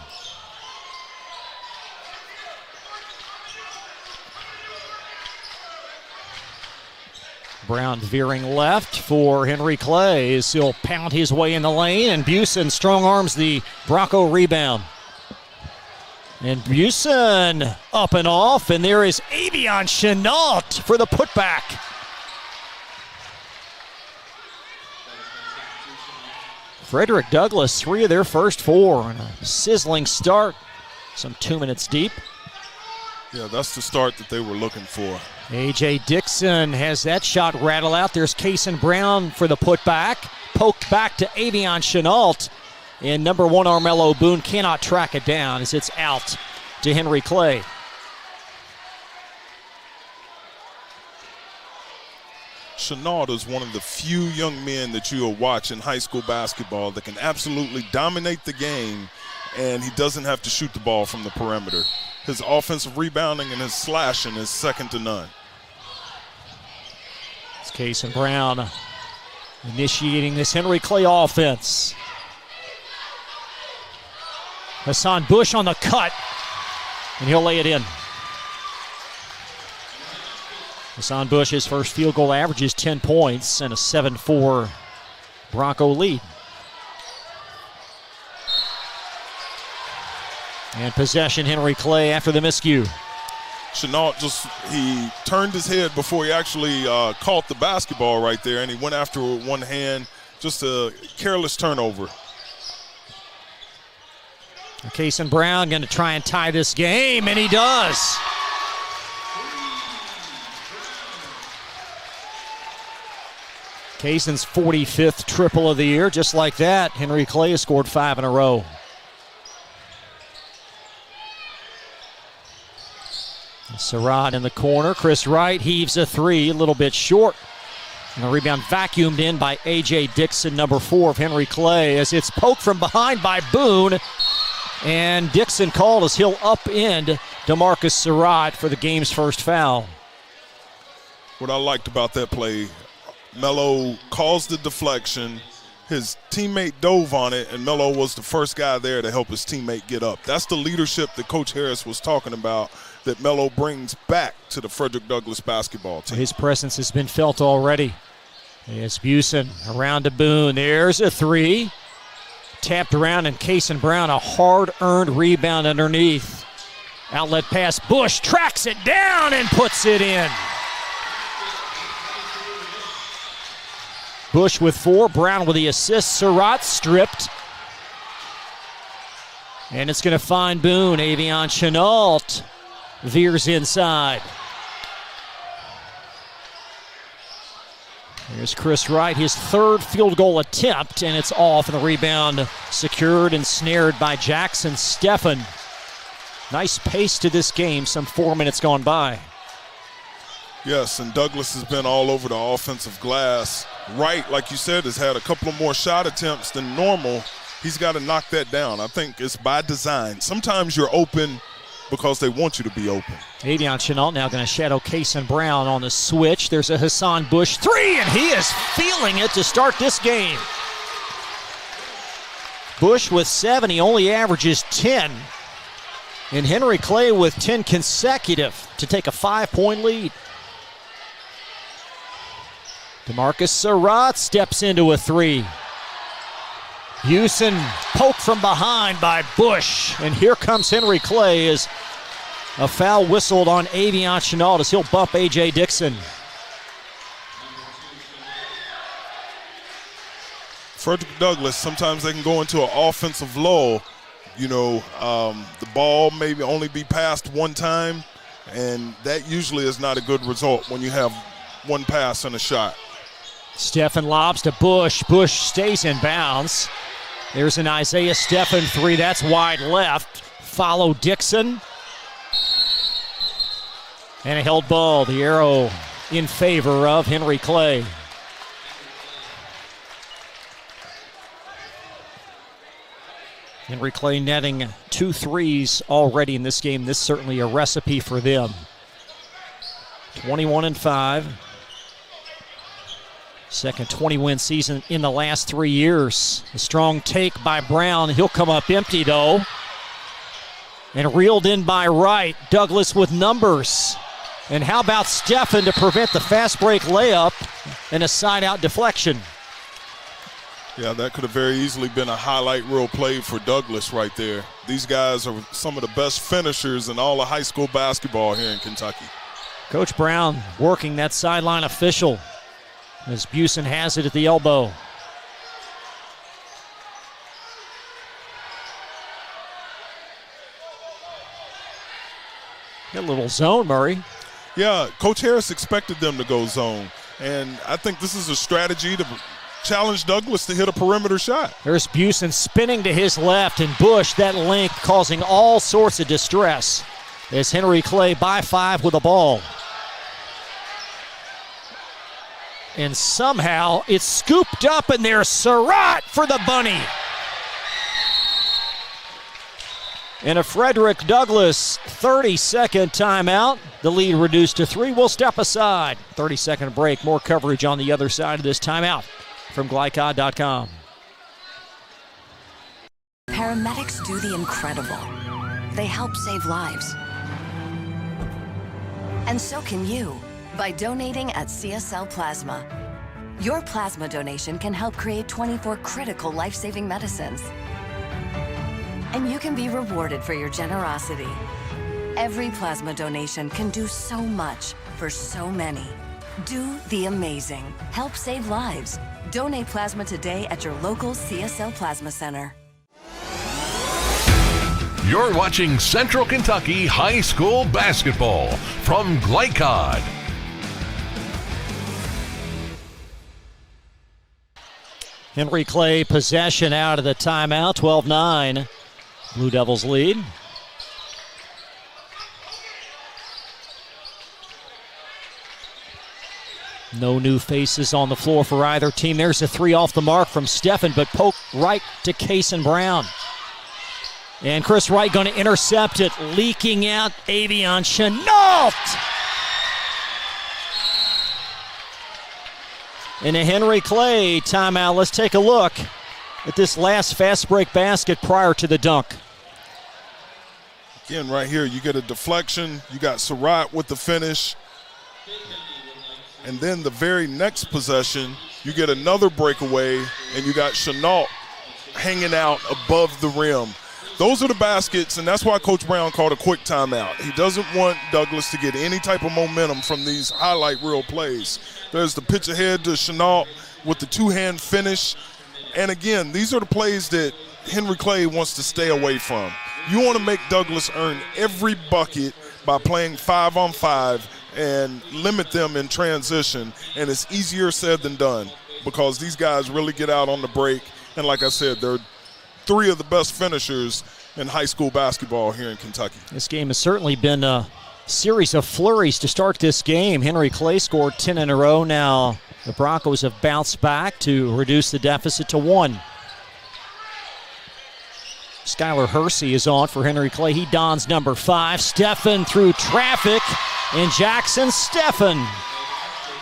[SPEAKER 3] Brown veering left for Henry Clay as he'll pound his way in the lane, and Busen strong arms the Bronco rebound. And Busen up and off, and there is Avion Chenault for the putback. Frederick Douglass, 3 of their first 4, and a sizzling start, some 2 minutes deep.
[SPEAKER 4] Yeah, that's the start that they were looking for.
[SPEAKER 3] A.J. Dixon has that shot rattle out. There's Cason Brown for the putback. Poked back to Avion Chenault. And number 1, Armello Boone cannot track it down as it's out to Henry Clay.
[SPEAKER 4] Chenault is one of the few young men that you'll watch in high school basketball that can absolutely dominate the game, and he doesn't have to shoot the ball from the perimeter. His offensive rebounding and his slashing is second to none.
[SPEAKER 3] It's Cason Brown initiating this Henry Clay offense. Hassan Bush on the cut, and he'll lay it in. Hassan Bush, his first field goal averages 10 points and a 7-4 Bronco lead. And possession, Henry Clay after the miscue.
[SPEAKER 4] Chenault he turned his head before he actually caught the basketball right there, and he went after it with one hand. Just a careless turnover.
[SPEAKER 3] Kaysen Brown going to try and tie this game, and he does. Kaysen's 45th triple of the year. Just like that, Henry Clay has scored 5 in a row. Surratt in the corner. Chris Wright heaves a 3, a little bit short. And the rebound vacuumed in by A.J. Dixon, number 4 of Henry Clay, as it's poked from behind by Boone. And Dixon called as he'll upend DeMarcus Surratt for the game's first foul.
[SPEAKER 4] What I liked about that play, Melo caused the deflection. His teammate dove on it, and Melo was the first guy there to help his teammate get up. That's the leadership that Coach Harris was talking about that Melo brings back to the Frederick Douglass basketball team.
[SPEAKER 3] His presence has been felt already. As Busen around to Boone. There's a 3. Tapped around, and Kaysen Brown, a hard-earned rebound underneath. Outlet pass. Bush tracks it down and puts it in. Bush with 4, Brown with the assist. Surratt stripped. And it's going to find Boone. Avion Chenault veers inside. Here's Chris Wright, his 3rd field goal attempt, and it's off, and the rebound secured and snared by Jackson Steffen. Nice pace to this game, some 4 minutes gone by.
[SPEAKER 4] Yes, and Douglas has been all over the offensive glass. Wright, like you said, has had a couple of more shot attempts than normal. He's got to knock that down. I think it's by design. Sometimes you're open because they want you to be open.
[SPEAKER 3] Avion Chenault now going to shadow Kaysen Brown on the switch. There's a Hassan Bush 3, and he is feeling it to start this game. Bush with 7, he only averages 10. And Henry Clay with 10 consecutive to take a 5-point lead. DeMarcus Surratt steps into a 3. Busen poked from behind by Bush. And here comes Henry Clay as a foul whistled on Avion Chenault as he'll bump A.J. Dixon.
[SPEAKER 4] Frederick Douglass, sometimes they can go into an offensive lull. You know, the ball maybe only be passed one time, and that usually is not a good result when you have one pass and a shot.
[SPEAKER 3] Steffen lobs to Bush. Bush stays in bounds. There's an Isaiah Steffen 3. That's wide left. Follow Dixon. And a held ball. The arrow in favor of Henry Clay. Henry Clay netting 2 threes already in this game. This is certainly a recipe for them. 21-5. Second 20-win season in the last 3 years. A strong take by Brown. He'll come up empty, though. And reeled in by Wright. Douglas with numbers. And how about Steffen to prevent the fast break layup and a side-out deflection?
[SPEAKER 4] Yeah, that could have very easily been a highlight reel play for Douglas right there. These guys are some of the best finishers in all of high school basketball here in Kentucky.
[SPEAKER 3] Coach Brown working that sideline official as Busen has it at the elbow. Got a little zone, Murray.
[SPEAKER 4] Yeah, Coach Harris expected them to go zone. And I think this is a strategy to challenge Douglas to hit a perimeter shot.
[SPEAKER 3] There's Busen spinning to his left, and Bush, that link causing all sorts of distress as Henry Clay by 5 with the ball. And somehow it's scooped up, and there's Surratt for the bunny. And a Frederick Douglass 30-second timeout. The lead reduced to 3. We'll step aside. 30-second break. More coverage on the other side of this timeout from Glycod.com.
[SPEAKER 21] Paramedics do the incredible. They help save lives. And so can you by donating at CSL Plasma. Your plasma donation can help create 24 critical life-saving medicines. And you can be rewarded for your generosity. Every plasma donation can do so much for so many. Do the amazing. Help save lives. Donate plasma today at your local CSL Plasma Center.
[SPEAKER 2] You're watching Central Kentucky High School Basketball from Glycod.
[SPEAKER 3] Henry Clay possession out of the timeout, 12-9. Blue Devils lead. No new faces on the floor for either team. There's a three off the mark from Steffen, but poke right to Kason Brown. And Chris Wright going to intercept it, leaking out Avion Chenault. In a Henry Clay timeout, let's take a look at this last fast break basket prior to the dunk.
[SPEAKER 4] Again, right here, you get a deflection. You got Surratt with the finish. And then the very next possession, you get another breakaway, and you got Chenault hanging out above the rim. Those are the baskets, and that's why Coach Brown called a quick timeout. He doesn't want Douglas to get any type of momentum from these highlight reel plays. There's the pitch ahead to Chenault with the two-hand finish. And again, these are the plays that Henry Clay wants to stay away from. You want to make Douglas earn every bucket by playing 5-on-5 and limit them in transition, and it's easier said than done because these guys really get out on the break. And like I said, they're three of the best finishers in high school basketball here in Kentucky.
[SPEAKER 3] This game has certainly been a series of flurries to start this game. Henry Clay scored 10 in a row. Now the Broncos have bounced back to reduce the deficit to 1. Skylar Hersey is on for Henry Clay. He dons number 5. Steffen through traffic, and Jackson Steffen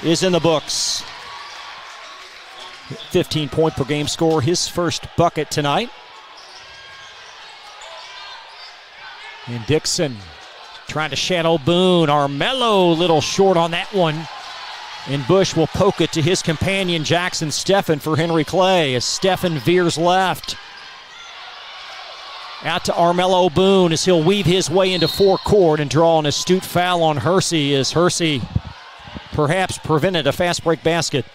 [SPEAKER 3] is in the books. 15-point per game score, his first bucket tonight. And Dixon trying to shadow Boone. Armello a little short on that one. And Bush will poke it to his companion Jackson Steffen for Henry Clay as Steffen veers left. Out to Armello Boone as he'll weave his way into forecourt and draw an astute foul on Hersey as Hersey perhaps prevented a fast break basket.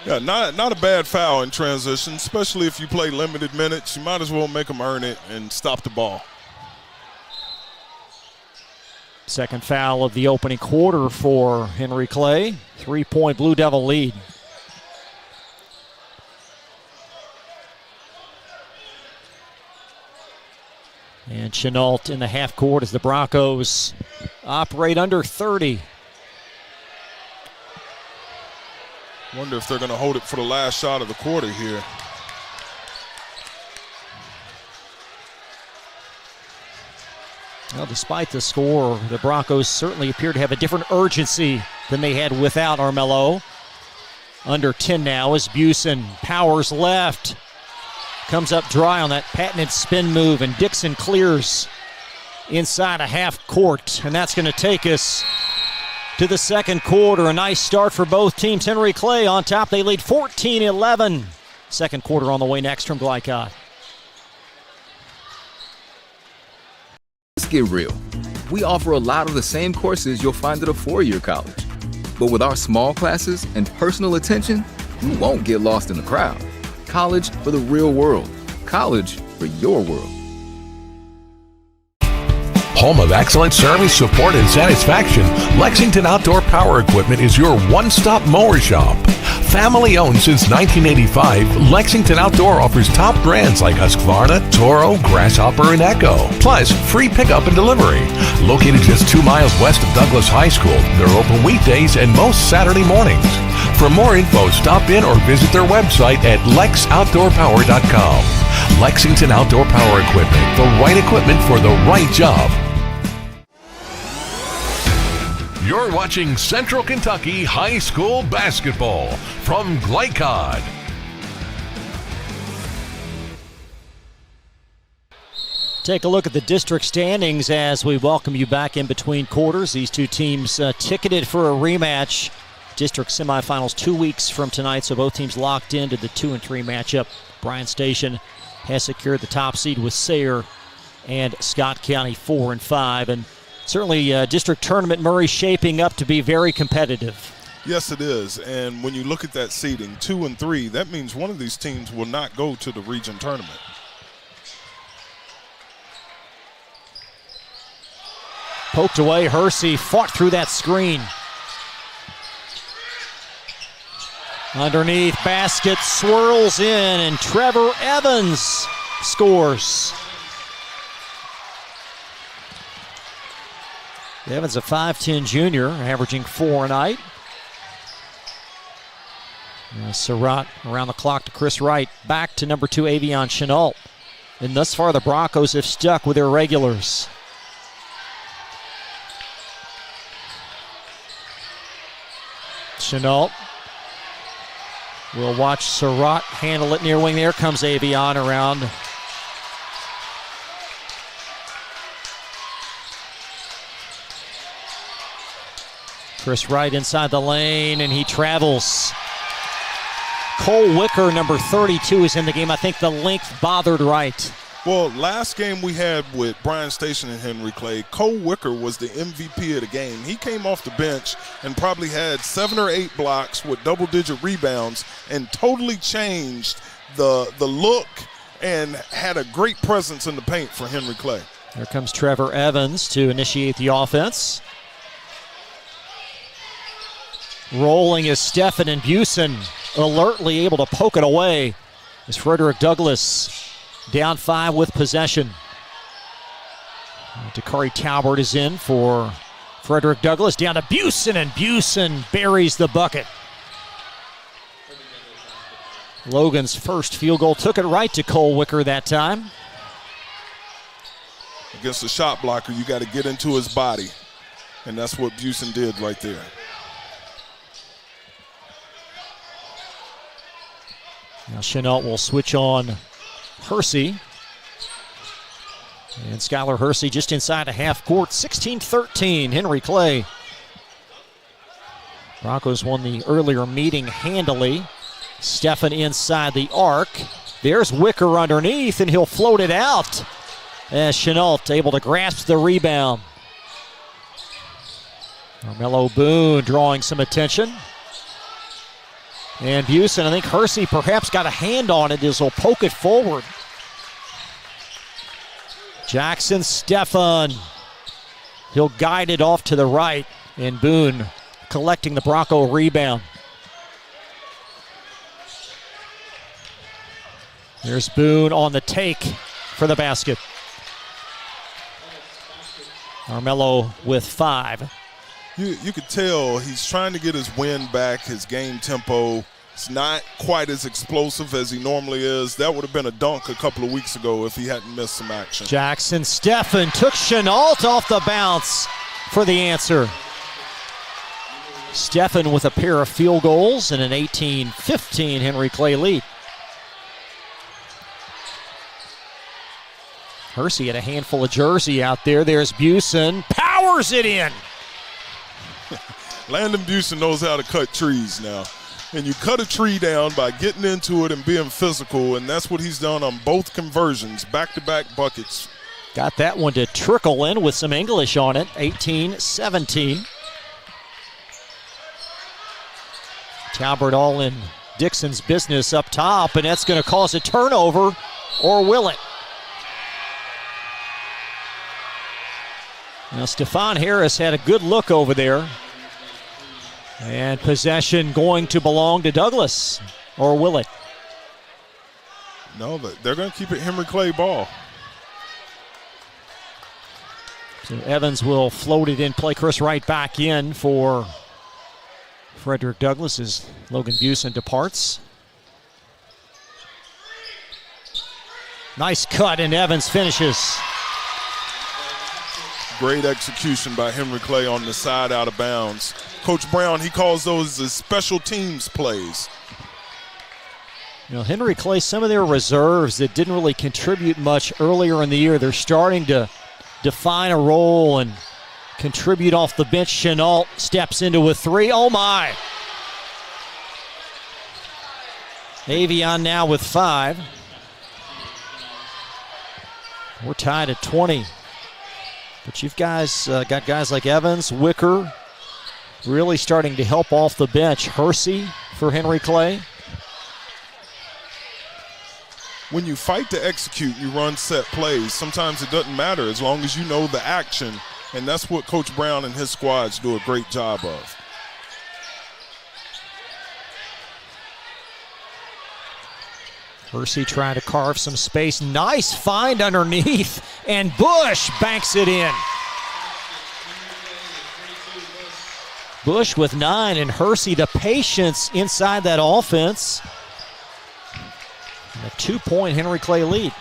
[SPEAKER 4] Yeah, not a bad foul in transition, especially if you play limited minutes. You might as well make them earn it and stop the ball.
[SPEAKER 3] Second foul of the opening quarter for Henry Clay. 3-point Blue Devil lead. And Chenault in the half court as the Broncos operate under 30.
[SPEAKER 4] Wonder if they're going to hold it for the last shot of the quarter here.
[SPEAKER 3] Well, despite the score, the Broncos certainly appear to have a different urgency than they had without Armello. Under 10 now as Busen powers left. Comes up dry on that patented spin move, and Dixon clears inside a half court. And that's going to take us to the second quarter. A nice start for both teams. Henry Clay on top. They lead 14-11. Second quarter on the way next from Glycod.
[SPEAKER 6] Let's get real. We offer a lot of the same courses you'll find at a four-year college. But with our small classes and personal attention, you won't get lost in the crowd. College for the real world. College for your world.
[SPEAKER 2] Home of excellent service, support, and satisfaction, Lexington Outdoor Power Equipment is your one-stop mower shop. Family owned since 1985, Lexington Outdoor offers top brands like Husqvarna, Toro, Grasshopper, and Echo. Plus, free pickup and delivery. Located just 2 miles west of Douglas High School, they're open weekdays and most Saturday mornings. For more info, stop in or visit their website at lexoutdoorpower.com. Lexington Outdoor Power Equipment, the right equipment for the right job. You're watching Central Kentucky High School Basketball from Glycod.
[SPEAKER 3] Take a look at the district standings as we welcome you back in between quarters. These two teams ticketed for a rematch. District semifinals 2 weeks from tonight, so both teams locked into the 2-3 matchup. Bryan Station has secured the top seed with Sayre and Scott County 4-5. And certainly district tournament, Murray, shaping up to be very competitive.
[SPEAKER 4] Yes, it is. And when you look at that seeding, 2 and 3, that means one of these teams will not go to the region tournament.
[SPEAKER 3] Poked away, Hersey fought through that screen. Underneath, basket swirls in, and Trevor Evans scores. Evans, a 5'10 junior, averaging 4 a night. Surratt around the clock to Chris Wright. Back to number 2, Avion Chenault. And thus far, the Broncos have stuck with their regulars. Chenault will watch Surratt handle it near wing. There comes Avion around. Chris Wright inside the lane, and he travels. Cole Wicker, number 32, is in the game. I think the length bothered Wright.
[SPEAKER 4] Well, last game we had with Brian Station and Henry Clay, Cole Wicker was the MVP of the game. He came off the bench and probably had 7 or 8 blocks with double-digit rebounds and totally changed the look and had a great presence in the paint for Henry Clay.
[SPEAKER 3] Here comes Trevor Evans to initiate the offense. Rolling is Stephan, and Busen alertly able to poke it away as Frederick Douglass down 5 with possession. Dakari Talbert is in for Frederick Douglass. Down to Busen, and Busen buries the bucket. Logan's first field goal took it right to Cole Wicker that time.
[SPEAKER 4] Against a shot blocker, you got to get into his body, and that's what Busen did right there.
[SPEAKER 3] Now Chenault will switch on Hersey. And Skylar Hersey just inside a half court. 16-13, Henry Clay. Broncos won the earlier meeting handily. Stephan inside the arc. There's Wicker underneath, and he'll float it out. As Chenault able to grasp the rebound. Carmelo Boone drawing some attention. And Busen, I think Hersey perhaps got a hand on it as he'll poke it forward. Jackson Stephan. He'll guide it off to the right. And Boone collecting the Bronco rebound. There's Boone on the take for the basket. Carmelo with 5.
[SPEAKER 4] You could tell he's trying to get his wind back, his game tempo. It's not quite as explosive as he normally is. That would have been a dunk a couple of weeks ago if he hadn't missed some action.
[SPEAKER 3] Jackson Stephan took Chenault off the bounce for the answer. Stephan with a pair of field goals and an 18-15 Henry Clay lead. Hersey had a handful of jersey out there. There's Busen. Powers it in.
[SPEAKER 4] Landon Busen knows how to cut trees now. And you cut a tree down by getting into it and being physical, and that's what he's done on both conversions, back-to-back buckets.
[SPEAKER 3] Got that one to trickle in with some English on it, 18-17. Talbert all in Dixon's business up top, and that's going to cause a turnover, or will it? Now, Stephon Harris had a good look over there. And possession going to belong to Douglass, or will it?
[SPEAKER 4] No, they're going to keep it Henry Clay ball.
[SPEAKER 3] So Evans will float it in play. Chris Wright back in for Frederick Douglass as Logan Busen departs. Nice cut, and Evans finishes.
[SPEAKER 4] Great execution by Henry Clay on the side out of bounds. Coach Brown, he calls those as special teams plays.
[SPEAKER 3] You know, Henry Clay, some of their reserves that didn't really contribute much earlier in the year, they're starting to define a role and contribute off the bench. Chenault steps into a 3. Oh, my. Avion now with 5. We're tied at 20. But you've guys got guys like Evans, Wicker, really starting to help off the bench. Hersey for Henry Clay.
[SPEAKER 4] When you fight to execute, you run set plays. Sometimes it doesn't matter as long as you know the action And that's what Coach Brown and his squads do a great job of.
[SPEAKER 3] Hersey trying to carve some space. Nice find underneath, and Bush banks it in. Bush with 9, and Hersey, the patience inside that offense. And a 2-point Henry Clay lead.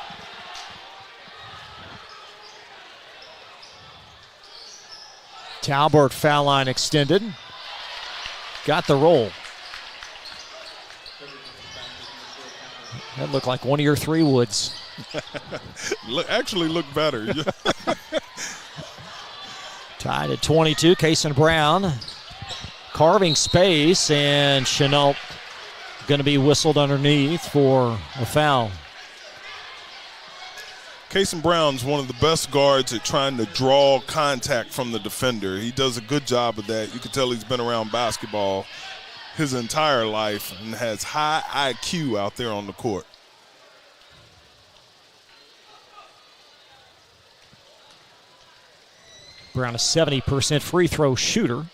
[SPEAKER 3] Talbert, foul line extended. Got the roll. That looked like one of your 3 woods.
[SPEAKER 4] Actually looked better.
[SPEAKER 3] Tied at 22, Kason Brown carving space, and Chenault going to be whistled underneath for a foul.
[SPEAKER 4] Kason Brown's one of the best guards at trying to draw contact from the defender. He does a good job of that. You can tell he's been around basketball his entire life and has high IQ out there on the court.
[SPEAKER 3] Brown, a 70% free throw shooter.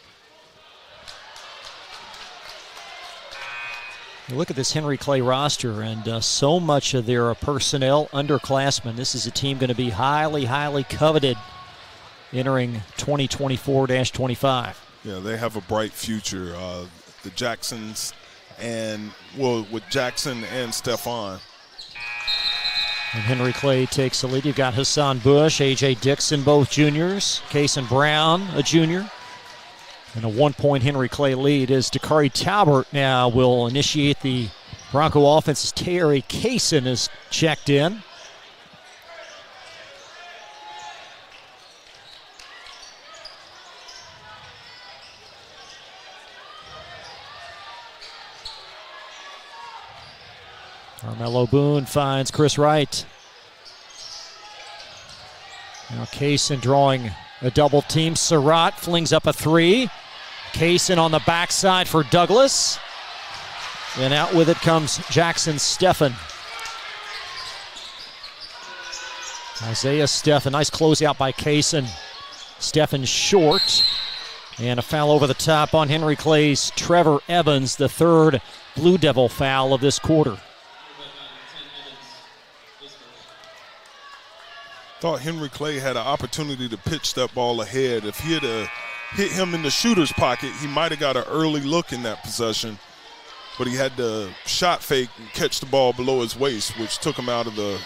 [SPEAKER 3] You look at this Henry Clay roster, and so much of their personnel underclassmen. This is a team going to be highly, highly coveted entering 2024-25.
[SPEAKER 4] Yeah, they have a bright future. The Jacksons and, well, with Jackson and Stephon.
[SPEAKER 3] And Henry Clay takes the lead. You've got Hassan Bush, A.J. Dixon, both juniors. Kason Brown, a junior. And a 1-point Henry Clay lead as Dakari Talbert now will initiate the Bronco offense as Terry Kason is checked in. Carmelo Boone finds Chris Wright. Now Kason drawing a double team. Surratt flings up a 3. Kason on the backside for Douglas. And out with it comes Jackson Steffen. Isaiah Steffen, nice closeout by Kason. Steffen short. And a foul over the top on Henry Clay's Trevor Evans, the 3rd Blue Devil foul of this quarter.
[SPEAKER 4] Thought Henry Clay had an opportunity to pitch that ball ahead. If he had hit him in the shooter's pocket, he might have got an early look in that possession. But he had to shot fake and catch the ball below his waist, which took him out of the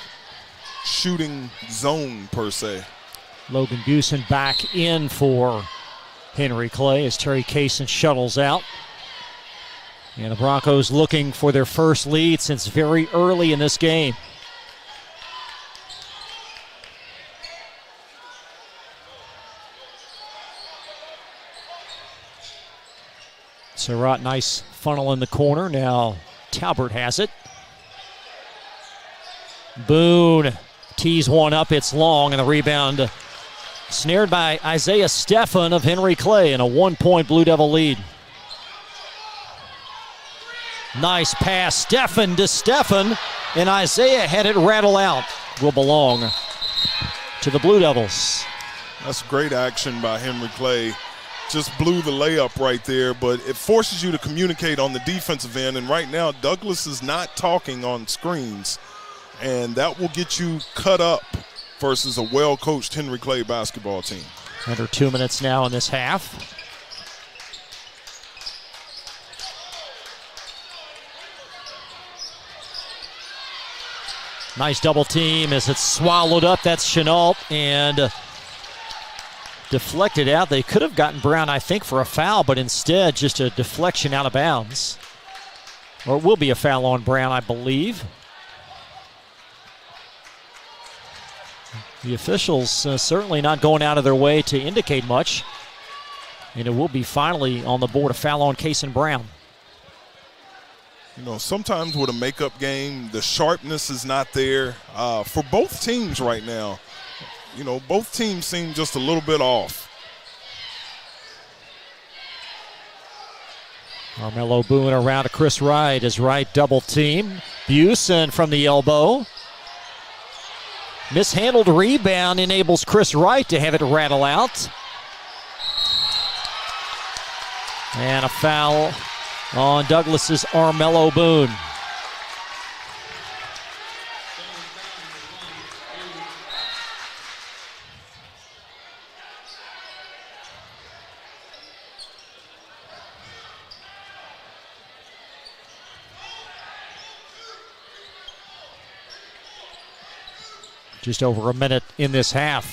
[SPEAKER 4] shooting zone, per se.
[SPEAKER 3] Logan Busen back in for Henry Clay as Terry Kason shuttles out. And the Broncos looking for their first lead since very early in this game. Surratt, nice funnel in the corner. Now Talbert has it. Boone tees one up. It's long, and the rebound snared by Isaiah Steffen of Henry Clay, and a 1-point Blue Devil lead. Nice pass. Steffen to Steffen, and Isaiah had it rattle out. Will belong to the Blue Devils.
[SPEAKER 4] That's great action by Henry Clay. Just blew the layup right there, but it forces you to communicate on the defensive end, and right now Douglas is not talking on screens, and that will get you cut up versus a well-coached Henry Clay basketball team.
[SPEAKER 3] Under 2 minutes now in this half. Nice double team as it's swallowed up. That's Chenault, and deflected out. They could have gotten Brown, I think, for a foul, but instead just a deflection out of bounds. Or it will be a foul on Brown, I believe. The officials certainly not going out of their way to indicate much. And it will be finally on the board, a foul on Kason Brown.
[SPEAKER 4] You know, sometimes with a makeup game, the sharpness is not there for both teams right now. You know, both teams seem just a little bit off.
[SPEAKER 3] Carmelo Boone around to Chris Wright as Wright double team. Busen from the elbow. Mishandled rebound enables Chris Wright to have it rattle out. And a foul on Douglas's Armello Boone. Just over a minute in this half.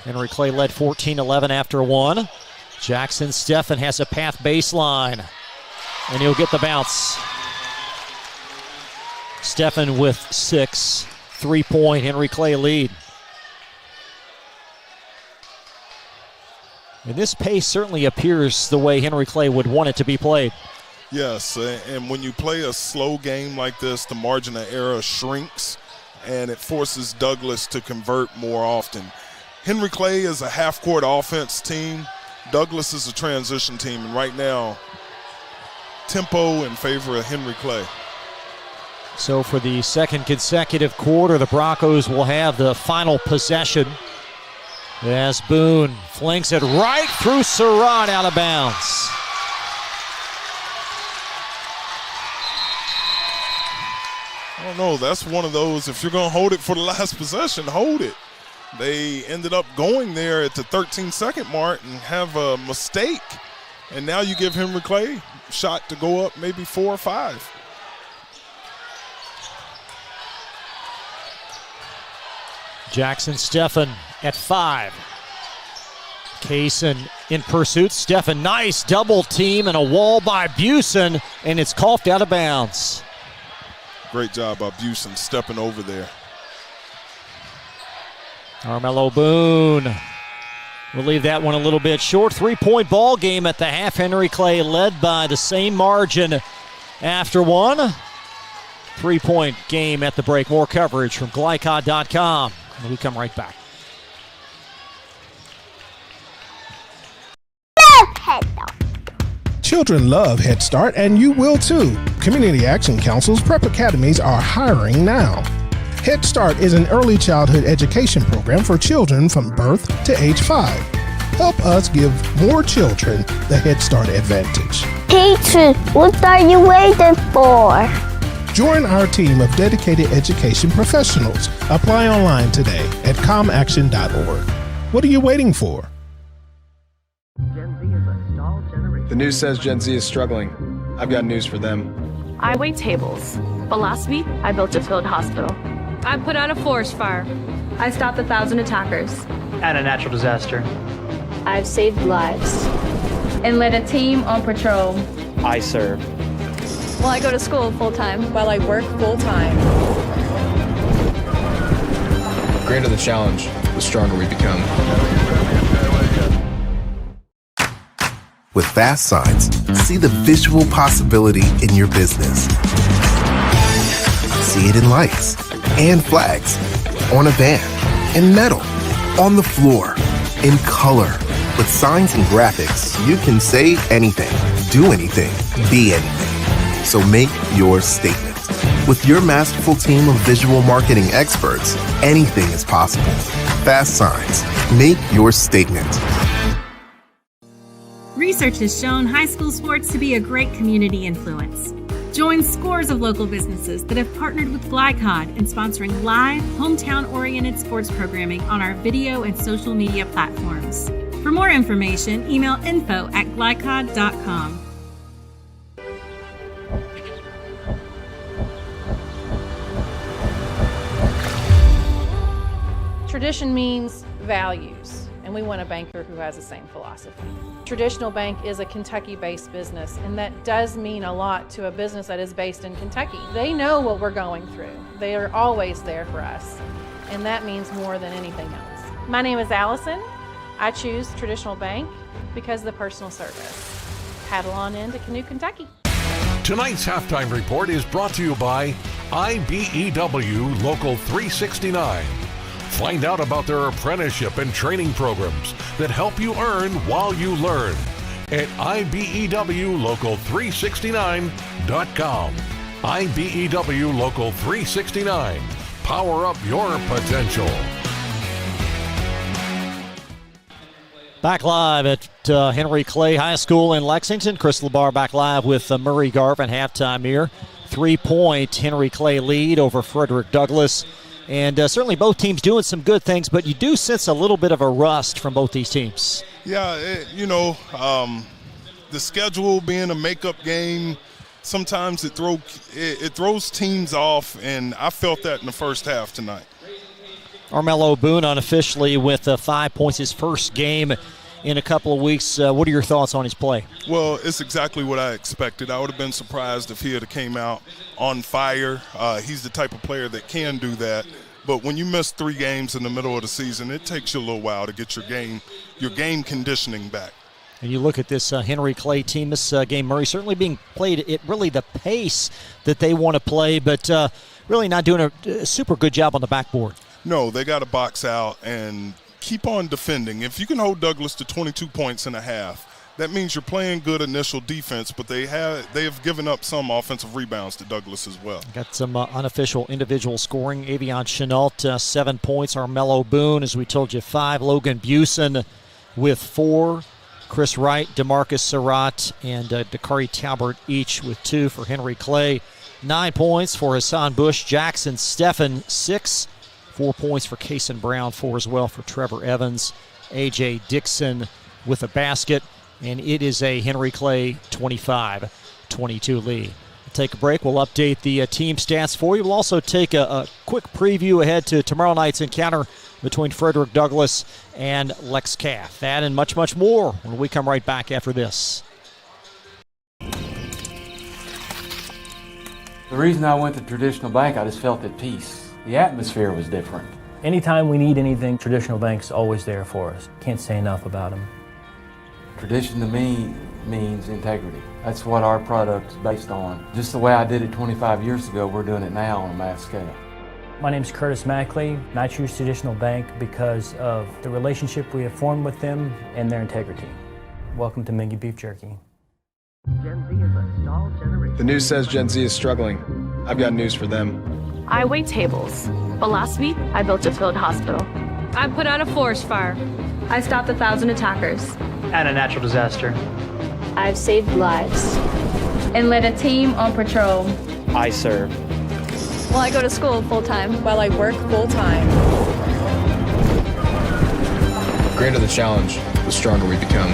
[SPEAKER 3] Henry Clay led 14-11 after one. Jackson Steffen has a path baseline, and he'll get the bounce. Steffen with 6, 3-point Henry Clay lead. And this pace certainly appears the way Henry Clay would want it to be played.
[SPEAKER 4] Yes, and when you play a slow game like this, the margin of error shrinks, and it forces Douglas to convert more often. Henry Clay is a half-court offense team. Douglas is a transition team, and right now, tempo in favor of Henry Clay.
[SPEAKER 3] So for the second consecutive quarter, the Broncos will have the final possession as Boone flings it right through Surratt out of bounds.
[SPEAKER 4] I don't know, that's one of those, if you're going to hold it for the last possession, hold it. They ended up going there at the 13-second mark and have a mistake. And now you give Henry Clay a shot to go up maybe 4 or 5.
[SPEAKER 3] Jackson Steffen at 5. Kaysen in pursuit. Steffen, nice double team and a wall by Busen, and it's coughed out of bounds.
[SPEAKER 4] Great job by Busen stepping over there.
[SPEAKER 3] Armello Boone will leave that one a little bit short. 3-point ball game at the half. Henry Clay led by the same margin after one. 3-point game at the break. More coverage from Glycod.com. And we come right back.
[SPEAKER 9] Children love Head Start, and you will too. Community Action Council's prep academies are hiring now. Head Start is an early childhood education program for children from birth to age 5. Help us give more children the Head Start advantage.
[SPEAKER 22] Teacher, what are you waiting for?
[SPEAKER 9] Join our team of dedicated education professionals. Apply online today at comaction.org. What are you waiting for?
[SPEAKER 7] The news says Gen Z is struggling. I've got news for them.
[SPEAKER 8] I wait tables, but last week I built a field hospital.
[SPEAKER 23] I put out a forest fire.
[SPEAKER 24] I stopped 1,000 attackers.
[SPEAKER 25] And a natural disaster.
[SPEAKER 24] I've saved lives. And led a team on patrol.
[SPEAKER 25] I serve.
[SPEAKER 24] Well, I go to school full-time.
[SPEAKER 26] While I work full-time.
[SPEAKER 7] The greater the challenge, the stronger we become.
[SPEAKER 27] With Fast Signs, see the visual possibility in your business. See it in lights and flags, on a van, in metal, on the floor, in color. With signs and graphics, you can say anything, do anything, be anything. So make your statement. With your masterful team of visual marketing experts, anything is possible. Fast Signs, make your statement.
[SPEAKER 1] Research has shown high school sports to be a great community influence. Join scores of local businesses that have partnered with Glycod in sponsoring live, hometown-oriented sports programming on our video and social media platforms. For more information, email info@glycod.com.
[SPEAKER 28] Tradition means values, and we want a banker who has the same philosophy. Traditional Bank is a Kentucky-based business, and that does mean a lot to a business that is based in Kentucky. They know what we're going through. They are always there for us, and that means more than anything else. My name is Allison. I choose Traditional Bank because of the personal service. Paddle on into Canoe, Kentucky.
[SPEAKER 2] Tonight's halftime report is brought to you by IBEW Local 369. Find out about their apprenticeship and training programs that help you earn while you learn at IBEWLocal369.com. IBEW Local 369. Power up your potential.
[SPEAKER 3] Back live at Henry Clay High School in Lexington. Chris LeBar back live with Murray Garvin. Halftime here. 3-point Henry Clay lead over Frederick Douglass. And certainly both teams doing some good things, but you do sense a little bit of a rust from both these teams.
[SPEAKER 4] Yeah, the schedule being a makeup game, sometimes it throws teams off, and I felt that in the first half tonight.
[SPEAKER 3] Armello Boone unofficially with 5 points, his first game in a couple of weeks. What are your thoughts on his play?
[SPEAKER 4] Well, it's exactly what I expected. I would have been surprised if he had came out on fire. He's the type of player that can do that. But when you miss 3 games in the middle of the season, it takes you a little while to get your game conditioning back.
[SPEAKER 3] And you look at this Henry Clay team, this game, Murray, certainly being played at really the pace that they want to play, but really not doing a super good job on the backboard.
[SPEAKER 4] No, they got to box out and keep on defending. If you can hold Douglas to 22 points in a half, that means you're playing good initial defense, but they have given up some offensive rebounds to Douglas as well.
[SPEAKER 3] Got some unofficial individual scoring. Avion Chenault, 7 points. Armello Boone, as we told you, 5. Logan Busen with 4. Chris Wright, DeMarcus Surratt, and Dakari Talbert each with 2 for Henry Clay. 9 points for Hassan Bush. Jackson Steffen, 6. 4 points for Kason Brown, 4 as well for Trevor Evans. A.J. Dixon with a basket, and it is a Henry Clay 25-22 lead. We'll take a break. We'll update the team stats for you. We'll also take a quick preview ahead to tomorrow night's encounter between Frederick Douglass and Lex Cath. That and much, much more when we come right back after this.
[SPEAKER 5] The reason I went to Traditional Bank, I just felt at peace. The atmosphere was different.
[SPEAKER 10] Anytime we need anything, Traditional Bank's always there for us. Can't say enough about them.
[SPEAKER 5] Tradition to me means integrity. That's what our product is based on. Just the way I did it 25 years ago, we're doing it now on a mass scale.
[SPEAKER 10] My name's Curtis Mackley, and I choose Traditional Bank because of the relationship we have formed with them and their integrity. Welcome to Mingy Beef Jerky.
[SPEAKER 11] Gen Z is a stall generation.
[SPEAKER 7] The news says Gen Z is struggling. I've got news for them.
[SPEAKER 8] I wait tables, but last week I built a field hospital.
[SPEAKER 23] I put out a forest fire.
[SPEAKER 24] I stopped 1,000 attackers.
[SPEAKER 25] And a natural disaster.
[SPEAKER 24] I've saved lives. And led a team on patrol.
[SPEAKER 25] I serve.
[SPEAKER 24] Well, I go to school full-time.
[SPEAKER 28] While I work full-time.
[SPEAKER 7] The greater the challenge, the stronger we become.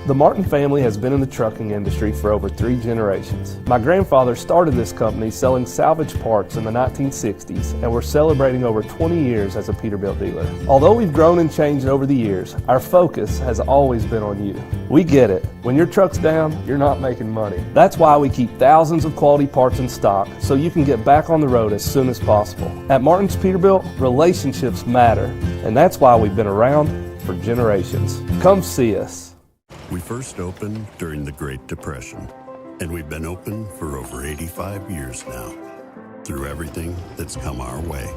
[SPEAKER 15] The Martin family has been in the trucking industry for over 3 generations. My grandfather started this company selling salvage parts in the 1960s, and we're celebrating over 20 years as a Peterbilt dealer. Although we've grown and changed over the years, our focus has always been on you. We get it. When your truck's down, you're not making money. That's why we keep thousands of quality parts in stock so you can get back on the road as soon as possible. At Martin's Peterbilt, relationships matter, and that's why we've been around for generations. Come see us.
[SPEAKER 13] We first opened during the Great Depression, and we've been open for over 85 years now, through everything that's come our way.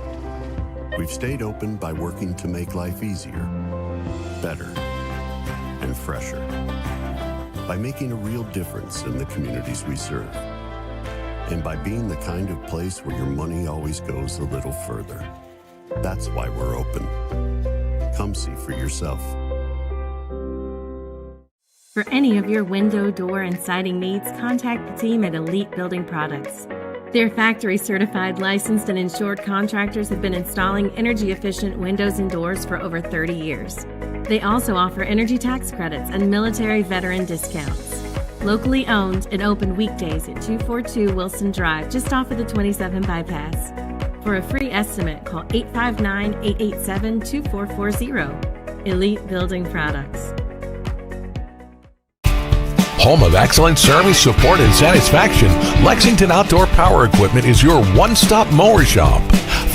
[SPEAKER 13] We've stayed open by working to make life easier, better, and fresher, by making a real difference in the communities we serve, and by being the kind of place where your money always goes a little further. That's why we're open. Come see for yourself.
[SPEAKER 1] For any of your window, door, and siding needs, contact the team at Elite Building Products. Their factory-certified, licensed, and insured contractors have been installing energy-efficient windows and doors for over 30 years. They also offer energy tax credits and military veteran discounts. Locally owned and open weekdays at 242 Wilson Drive, just off of the 27 bypass. For a free estimate, call 859-887-2440. Elite Building Products.
[SPEAKER 2] Home of excellent service, support, and satisfaction, Lexington Outdoor Power Equipment is your one-stop mower shop.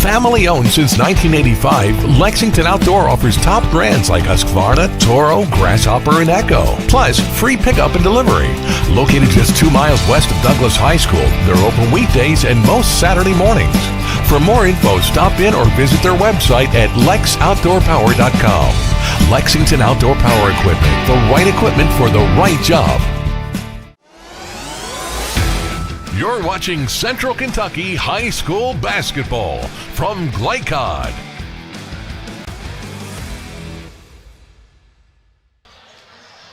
[SPEAKER 2] Family owned since 1985, Lexington Outdoor offers top brands like Husqvarna, Toro, Grasshopper, and Echo. Plus, free pickup and delivery. Located just 2 miles west of Douglass High School, they're open weekdays and most Saturday mornings. For more info, stop in or visit their website at lexoutdoorpower.com. Lexington Outdoor Power Equipment, the right equipment for the right job. You're watching Central Kentucky High School Basketball from Glycod.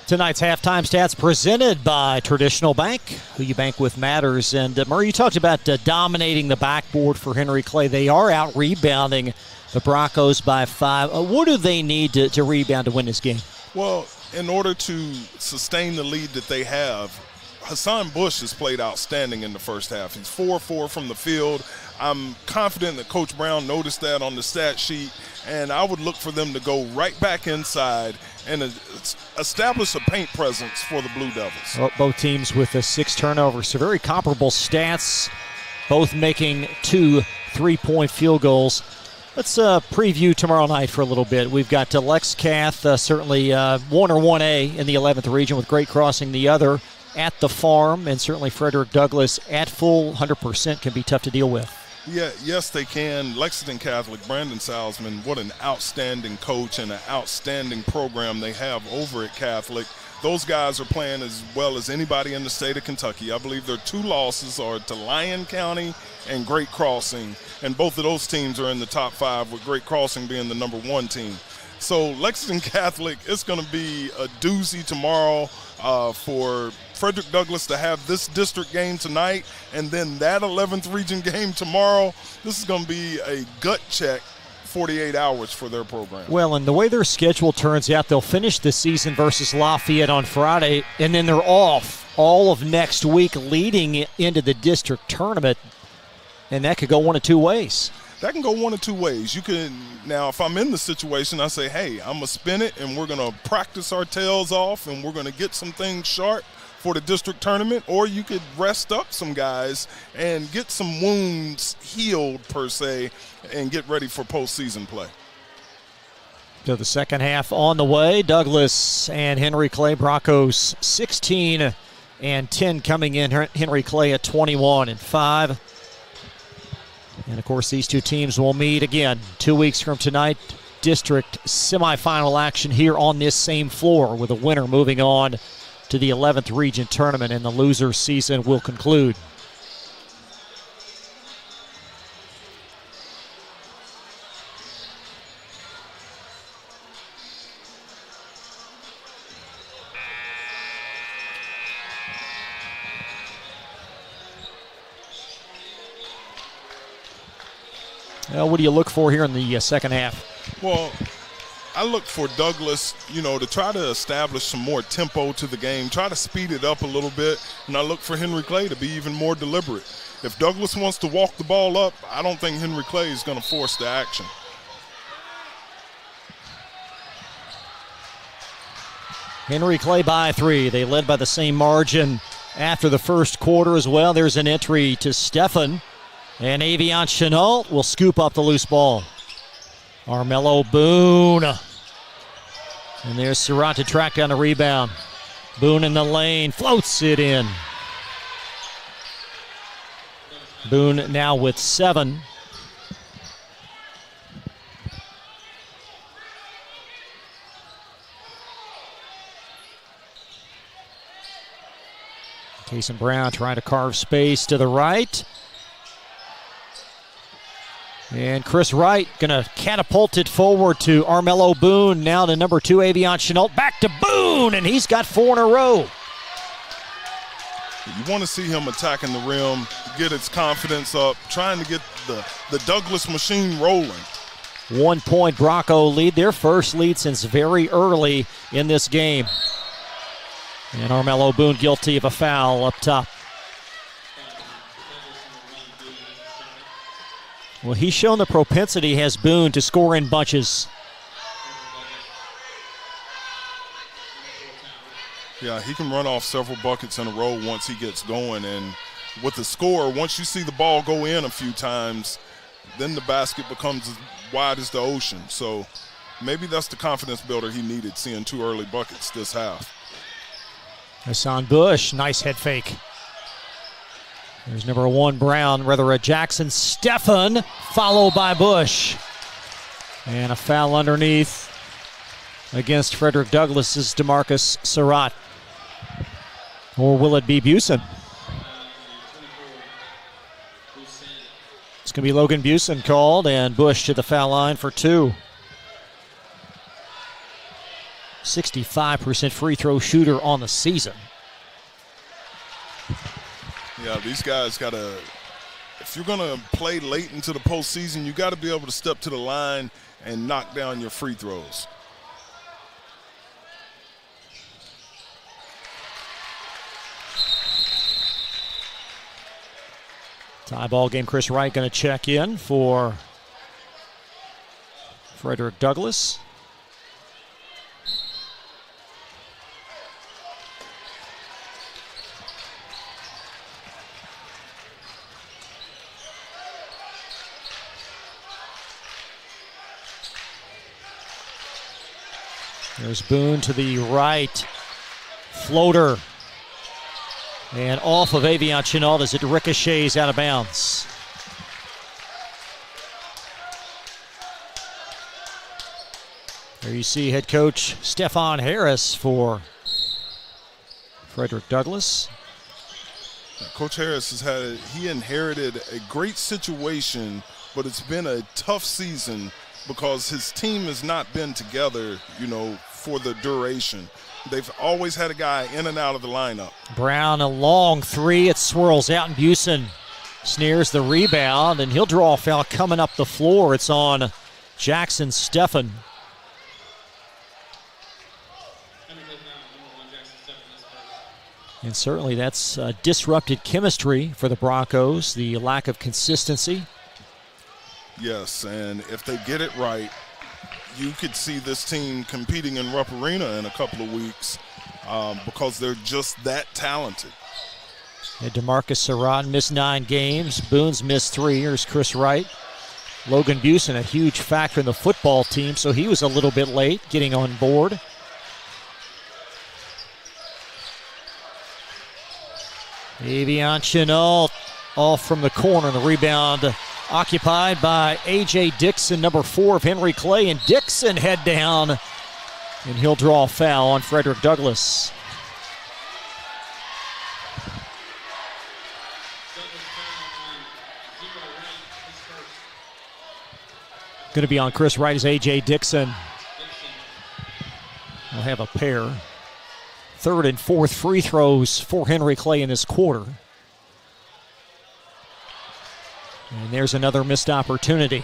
[SPEAKER 3] Tonight's halftime stats presented by Traditional Bank. Who you bank with matters. And Murray, you talked about dominating the backboard for Henry Clay. They are out rebounding the Broncos by 5. What do they need to rebound to win this game?
[SPEAKER 4] Well, in order to sustain the lead that they have, Hassan Bush has played outstanding in the first half. He's 4-4 from the field. I'm confident that Coach Brown noticed that on the stat sheet, and I would look for them to go right back inside and establish a paint presence for the Blue Devils.
[SPEAKER 3] Well, both teams with 6 turnovers, so very comparable stats, both making 2 3-point field goals. Let's preview tomorrow night for a little bit. We've got Lex Cath, certainly Warner 1A in the 11th region with Great Crossing the other at the Farm, and certainly Frederick Douglass at full 100% can be tough to deal with.
[SPEAKER 4] Yeah, yes, they can. Lexington Catholic, Brandon Salzman, what an outstanding coach and an outstanding program they have over at Catholic. Those guys are playing as well as anybody in the state of Kentucky. I believe their 2 losses are to Lyon County and Great Crossing, and both of those teams are in the top 5, with Great Crossing being the number 1 team. So Lexington Catholic, it's going to be a doozy tomorrow for Frederick Douglass to have this district game tonight and then that 11th region game tomorrow. This is going to be a gut check 48 hours for their program.
[SPEAKER 3] Well, and the way their schedule turns out, they'll finish the season versus Lafayette on Friday, and then they're off all of next week leading into the district tournament, and that could go one of 2 ways.
[SPEAKER 4] That can go one of 2 ways. You can, now if I'm in the situation, I say, hey, I'm going to spin it and we're going to practice our tails off and we're going to get some things sharp for the district tournament, or you could rest up some guys and get some wounds healed per se and get ready for postseason play.
[SPEAKER 3] So the second half on the way. Douglass and Henry Clay, Broncos 16 and 10 coming in. Henry Clay at 21 and 5. And, of course, these 2 teams will meet again 2 weeks from tonight. District semifinal action here on this same floor, with a winner moving on to the 11th region tournament, and the loser season will conclude. What do you look for here in the second half?
[SPEAKER 4] Well, I look for Douglass, to try to establish some more tempo to the game, try to speed it up a little bit, and I look for Henry Clay to be even more deliberate. If Douglass wants to walk the ball up, I don't think Henry Clay is going to force the action.
[SPEAKER 3] Henry Clay by 3. They led by the same margin after the first quarter as well. There's an entry to Stefan, and Avion Chenault will scoop up the loose ball. Armello Boone. And there's Surratt to track down the rebound. Boone in the lane, floats it in. Boone now with 7. Taysom Brown trying to carve space to the right. And Chris Wright going to catapult it forward to Armello Boone. Now to number 2, Avion Chenault. Back to Boone, and he's got 4 in a row.
[SPEAKER 4] You want to see him attacking the rim, get his confidence up, trying to get the Douglass machine rolling.
[SPEAKER 3] 1 point Bronco lead, their first lead since very early in this game. And Armello Boone guilty of a foul up top. Well, he's shown the propensity, has Boone, to score in bunches.
[SPEAKER 4] Yeah, he can run off several buckets in a row once he gets going. And with the score, once you see the ball go in a few times, then the basket becomes as wide as the ocean. So maybe that's the confidence builder he needed, seeing 2 early buckets this half.
[SPEAKER 3] Hassan Bush, nice head fake. There's number 1 Brown, Jackson Stephan, followed by Bush. And a foul underneath against Frederick Douglass's DeMarcus Surratt. Or will it be Busen? It's going to be Logan Busen called, and Bush to the foul line for 2. 65% free throw shooter on the season.
[SPEAKER 4] Yeah, these guys got to, if you're going to play late into the postseason, you got to be able to step to the line and knock down your free throws.
[SPEAKER 3] Tie ball game. Chris Wright going to check in for Frederick Douglass. There's Boone to the right. Floater. And off of Avion Chenault as it ricochets out of bounds. There you see head coach Stephon Harris for Frederick Douglass.
[SPEAKER 4] Coach Harris he inherited a great situation, but it's been a tough season because his team has not been together, for the duration. They've always had a guy in and out of the lineup.
[SPEAKER 3] Brown, a long three. It swirls out, and Busen snares the rebound, and he'll draw a foul coming up the floor. It's on Jackson Steffen. And certainly that's disrupted chemistry for the Broncos, the lack of consistency.
[SPEAKER 4] Yes, and if they get it right, you could see this team competing in Rupp Arena in a couple of weeks because they're just that talented.
[SPEAKER 3] Yeah, DeMarcus Surratt missed 9 games. Boone's missed 3. Here's Chris Wright. Logan Busen, a huge factor in the football team, so he was a little bit late getting on board. Avion Chenault off from the corner. The rebound occupied by A.J. Dixon, number 4 of Henry Clay. And Dixon head down, and he'll draw a foul on Frederick Douglass. Going to be on Chris Wright as A.J. Dixon. We'll have a pair. Third and fourth free throws for Henry Clay in this quarter. And there's another missed opportunity.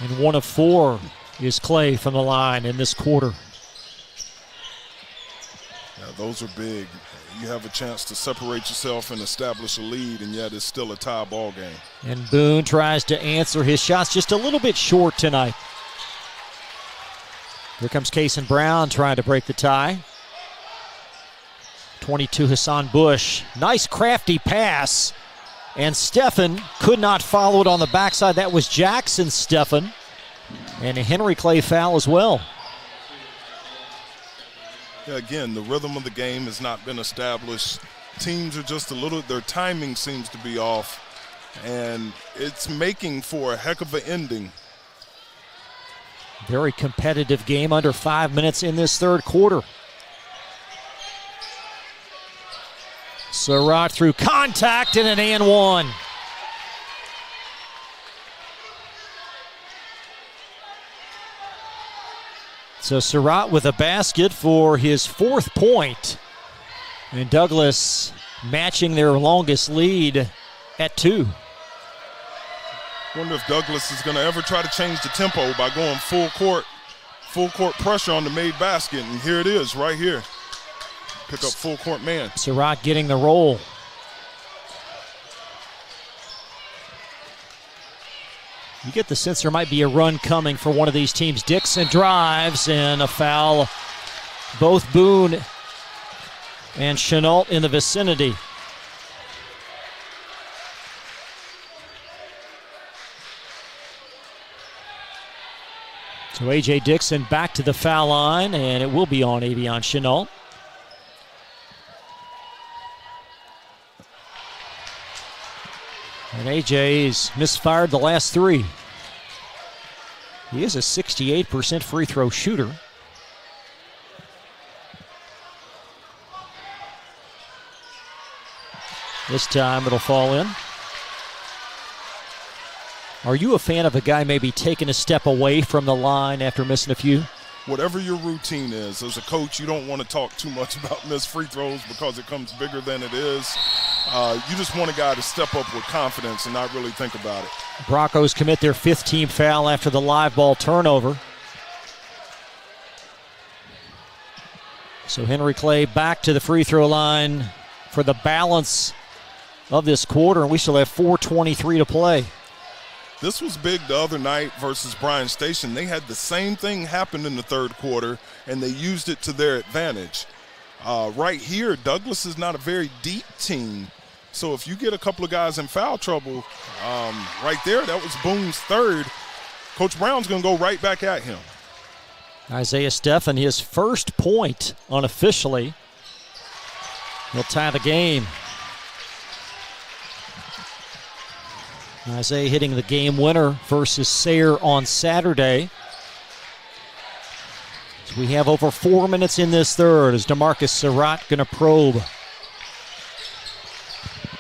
[SPEAKER 3] And 1 of 4 is Clay from the line in this quarter.
[SPEAKER 4] Yeah, those are big. You have a chance to separate yourself and establish a lead, and yet it's still a tie ball game.
[SPEAKER 3] And Boone tries to answer his shots just a little bit short tonight. Here comes Kason Brown trying to break the tie. 22, Hassan Bush. Nice crafty pass. And Steffen could not follow it on the backside. That was Jackson Steffen. And a Henry Clay foul as well.
[SPEAKER 4] Yeah, again, the rhythm of the game has not been established. Teams are just their timing seems to be off. And it's making for a heck of an ending.
[SPEAKER 3] Very competitive game, under 5 minutes in this third quarter. Surratt through contact and an and one. So Surratt with a basket for his 4th point. And Douglass matching their longest lead at 2.
[SPEAKER 4] Wonder if Douglass is going to ever try to change the tempo by going full court pressure on the made basket. And here it is right here. Pick up full court man.
[SPEAKER 3] Surratt getting the roll. You get the sense there might be a run coming for one of these teams. Dixon drives and a foul. Both Boone and Chenault in the vicinity. So A.J. Dixon back to the foul line, and it will be on Avion Chenault. And A.J.'s misfired the last 3. He is a 68% free throw shooter. This time it'll fall in. Are you a fan of a guy maybe taking a step away from the line after missing a few?
[SPEAKER 4] Whatever your routine is, as a coach, you don't want to talk too much about missed free throws because it comes bigger than it is. You just want a guy to step up with confidence and not really think about it.
[SPEAKER 3] Broncos commit their 5th team foul after the live ball turnover. So Henry Clay back to the free throw line for the balance of this quarter, and we still have 4:23 to play.
[SPEAKER 4] This was big the other night versus Bryan Station. They had the same thing happen in the third quarter, and they used it to their advantage. Right here, Douglas is not a very deep team. So if you get a couple of guys in foul trouble, right there, that was Boone's third. Coach Brown's going to go right back at him.
[SPEAKER 3] Isaiah Steffen, his first point unofficially. He'll tie the game. Isaiah hitting the game winner versus Sayre on Saturday. So we have over 4 minutes in this third as DeMarcus Surratt going to probe.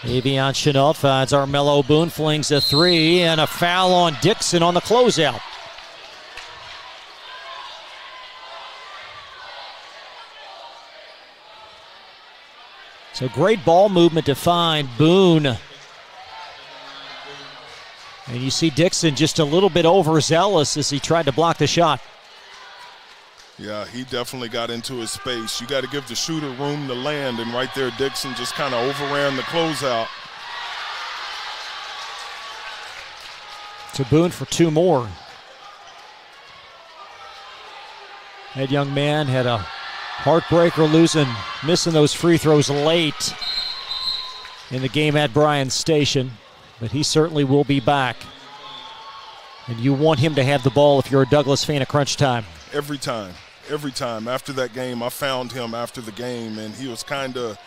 [SPEAKER 3] Avion Chenault finds Armello Boone, flings a three, and a foul on Dixon on the closeout. So great ball movement to find Boone. And you see Dixon just a little bit overzealous as he tried to block the shot.
[SPEAKER 4] Yeah, he definitely got into his space. You got to give the shooter room to land, and right there Dixon just kind of overran the closeout.
[SPEAKER 3] To Boone for 2 more. That young man had a heartbreaker missing those free throws late in the game at Bryan Station. But he certainly will be back. And you want him to have the ball if you're a Douglas fan at crunch time.
[SPEAKER 4] Every time. After that game, I found him after the game, and he was kind of,